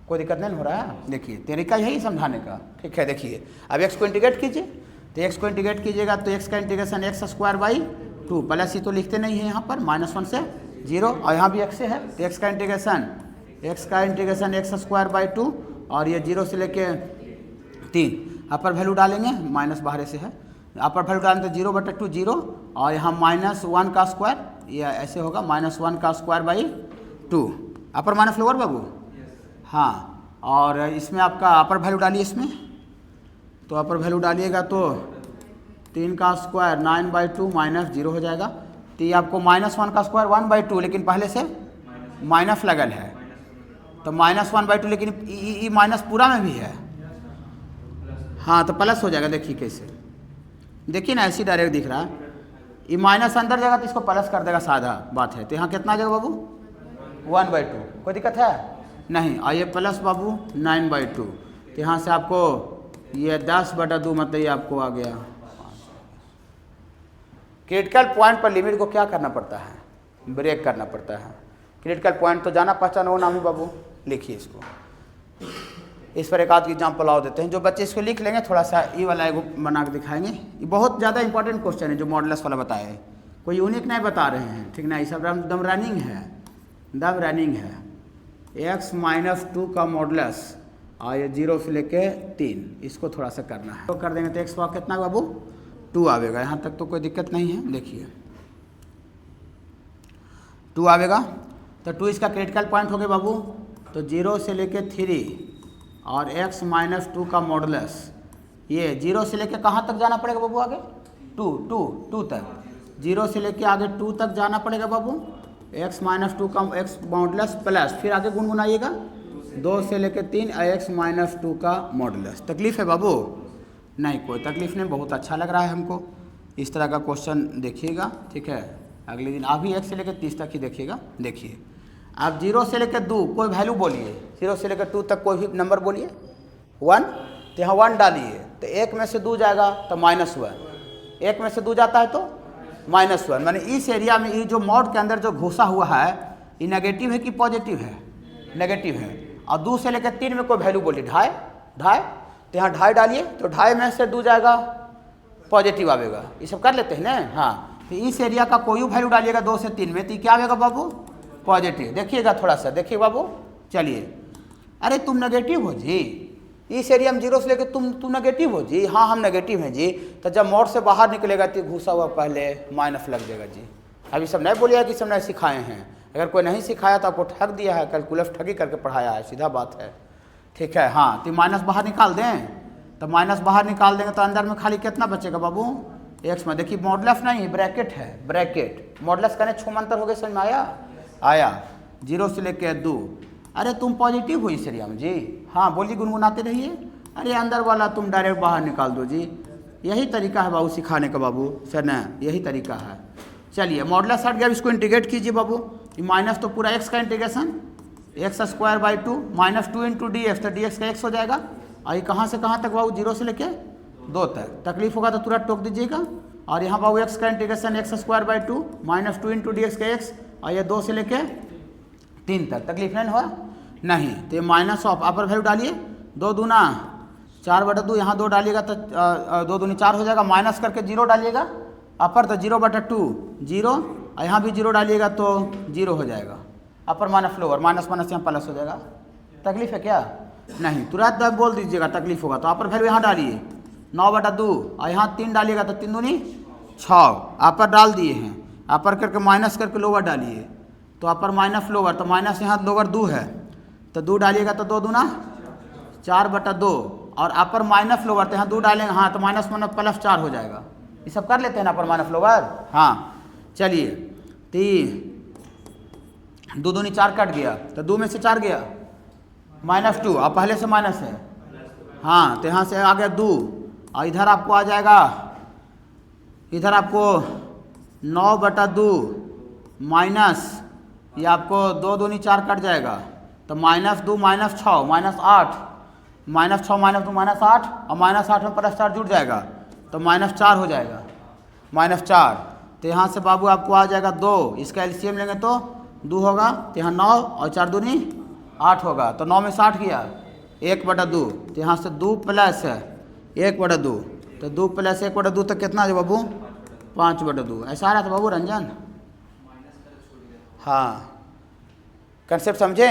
कोई दिक्कत नहीं हो रहा है। देखिए तरीका यही समझाने का, ठीक है। देखिए अब x को इंटीग्रेट कीजिए, तो x को इंटीग्रेट कीजिएगा तो x का इंटीग्रेशन x²/2 प्लस ही तो लिखते नहीं है यहाँ पर -1 से 0 और यहाँ भी x है तो x का इंटीग्रेशन x²/2 और ये 0 से लेके 3 अपर वैल्यू डालेंगे, माइनस बाहर से है, अपर वैल्यू डालेंगे तो 0/2 0 और यहाँ -1 का स्क्वायर, ये ऐसे होगा -1 का स्क्वायर/2 अपर माइनस लोअर बाबू। हाँ और इसमें आपका अपर वैल्यू डालिए, इसमें तो अपर वैल्यू डालिएगा तो 3 का स्क्वायर 9/2 -0 हो जाएगा। तो ये आपको -1 का स्क्वायर 1/2, लेकिन पहले से माइनस लगल है तो -1/2, लेकिन ई माइनस पूरा में भी है, हाँ तो प्लस हो जाएगा। देखिए कैसे, देखिए ना ऐसी डायरेक्ट दिख रहा है, ये माइनस अंदर जाएगा तो इसको प्लस कर देगा, सादा बात है। तो यहाँ कितना आ जाएगा बाबू 1/2, कोई दिक्कत है नहीं। और ये प्लस बाबू 9/2, तो यहाँ से आपको ये 10/2 मतलब ये आपको आ गया। क्रिटिकल पॉइंट पर लिमिट को क्या करना पड़ता है, ब्रेक करना पड़ता है। क्रिटिकल पॉइंट तो जाना पहचाना हो नाम ही बाबू, लिखिए इसको। इस पर एक आध एग्जाम्पल और देते हैं, जो बच्चे इसको लिख लेंगे, थोड़ा सा ये वाला एगो बना के दिखाएंगे। ये बहुत ज़्यादा इंपॉर्टेंट क्वेश्चन है जो मॉडुलस वाला बताया है, कोई यूनिक नहीं बता रहे हैं, ठीक ना, ये सब दम रनिंग है, दम रनिंग है। x-2 का मॉडुलस और ये 0 से लेके 3, इसको थोड़ा सा करना है तो कर देंगे। तो x का कितना बाबू 2 आवेगा, यहाँ तक तो कोई दिक्कत नहीं है। देखिए 2 आवेगा, तो 2 इसका क्रिटिकल पॉइंट हो गया बाबू। तो 0 से लेके 3 और x-2 का मॉडुलस, ये 0 से लेके कहाँ तक जाना पड़ेगा बाबू, आगे 2 तक, 0 से लेके आगे 2 तक जाना पड़ेगा बाबू। x-2 का x मॉडुलस प्लस, फिर आगे गुनगुनाइएगा 2 से लेके 3 x-2 का मॉडुलस। तकलीफ है बाबू? नहीं कोई तकलीफ नहीं, बहुत अच्छा लग रहा है हमको। इस तरह का क्वेश्चन देखिएगा, ठीक है। अगले दिन अभी 1 से लेकर 30 तक ही देखिएगा। देखिए आप 0 से लेकर 2 कोई वैल्यू बोलिए, 0 से लेकर 2 तक कोई भी नंबर बोलिए, 1, तो यहाँ 1 डालिए, तो 1 में से 2 जाएगा तो -1, 1 में से 2 जाता है तो -1। माने इस एरिया में ये जो मॉड के अंदर जो घुसा हुआ है ये नेगेटिव है कि पॉजिटिव है, नेगेटिव है। और 2 से लेकर 3 में कोई वैल्यू बोलिए, 2.5, तो यहाँ 2.5 डालिए, तो 2.5 में से 2 जाएगा पॉजिटिव आवेगा। ये सब कर लेते हैं ना, हाँ। तो इस एरिया का कोई वैल्यू डालिएगा 2 से 3 में, तो क्या आवेगा बाबू, पॉजिटिव। देखिएगा थोड़ा सा, देखिए बाबू, चलिए। अरे तुम नेगेटिव हो जी, इस एरिया में 0 से लेकर तुम नेगेटिव हो जी, हाँ हम नेगेटिव हैं जी। तो जब मोड से बाहर निकलेगा तो घुसा हुआ पहले माइनस लग जाएगा जी। अभी सब नहीं बोलिएगा कि सब नहीं सिखाए हैं, अगर कोई नहीं सिखाया तो आपको ठग दिया है, कैलकुलस ठगी करके पढ़ाया है, सीधा बात है, ठीक है। हाँ तो माइनस बाहर निकाल दें, तो माइनस बाहर निकाल देंगे तो अंदर में खाली कितना बचेगा बाबू, x में। देखिए मॉडुलस नहीं है, ब्रैकेट है, ब्रैकेट। मॉडुलस करने छूमंतर हो गए, समझ में आया 0 से लेके 2। अरे तुम पॉजिटिव हो इस एरिया में जी, हाँ बोलिए, गुनगुनाते रहिए। अरे अंदर वाला तुम डायरेक्ट बाहर निकाल दो जी, यही तरीका है बाबू सिखाने का बाबू, सर ना यही तरीका है। चलिए मॉडुलस हट गया, इसको इंटीग्रेट कीजिए बाबू। ये माइनस तो पूरा x का इंटीग्रेशन, x²/2 -2 × dx, तो dx का x हो जाएगा। और ये कहाँ से कहाँ तक बाबू, 0 से लेके 2 तक। तकलीफ होगा तो तुरंत टोक दीजिएगा। और यहाँ बाबू x का इंटीग्रेशन x²/2 -2 × dx का x, और ये 2 से लेके 3 तक। तकलीफ नहीं हुआ, नहीं। तो ये माइनस ऑफ अपर वैल्यू डालिए, 2 दूना 4/2, यहाँ 2 डालिएगा तो 2 दूनी 4 हो जाएगा। माइनस करके 0 डालिएगा अपर, तो 0/2 0, और यहाँ भी 0 डालिएगा तो 0 हो जाएगा। अपर माइनस लोअर, माइनस माइनस यहाँ प्लस हो जाएगा। तकलीफ है क्या? नहीं, तुरंत बोल दीजिएगा तकलीफ होगा तो। अपर वैल्यू यहाँ डालिए 9/2, और यहाँ 3 डालिएगा तो 3 दूनी 6, अपर डाल दिए हैं। अपर करके माइनस करके लोअर डालिए, तो अपर माइनस लोअर, तो माइनस यहाँ लोअर 2 है, तो 2 डालिएगा तो 2 दूना 4/2, और अपर माइनस लोअर, तो यहाँ 2 डालेंगे, हाँ तो माइनस प्लस 4 हो जाएगा। ये सब कर लेते हैं ना अपर माइनस लोअर, हाँ। चलिए तो 2 दूनी 4 कट गया, तो 2 में से 4 गया -2, अब पहले से माइनस है, हाँ। तो यहाँ से आ गया 2, और इधर आपको आ जाएगा, इधर आपको 9/2 माइनस, ये आपको 2 दूनी 4 कट जाएगा, तो -2 -6 -8, -6 -2 -8, और -8 में +4 जुड़ जाएगा तो -4 हो जाएगा, -4। तो यहाँ से बाबू आपको आ जाएगा 2, इसका एलसीएम लेंगे तो 2 होगा, तो यहाँ 9 और 4 दूनी 8 होगा, तो 9 में से 8 गया 1/2, तो यहाँ से 2 प्लस 1/2, तो 2 प्लस 1/2 तक कितना है बाबू, 5/2। ऐसा आ रहा था बाबू रंजन, हाँ। कंसेप्ट समझे?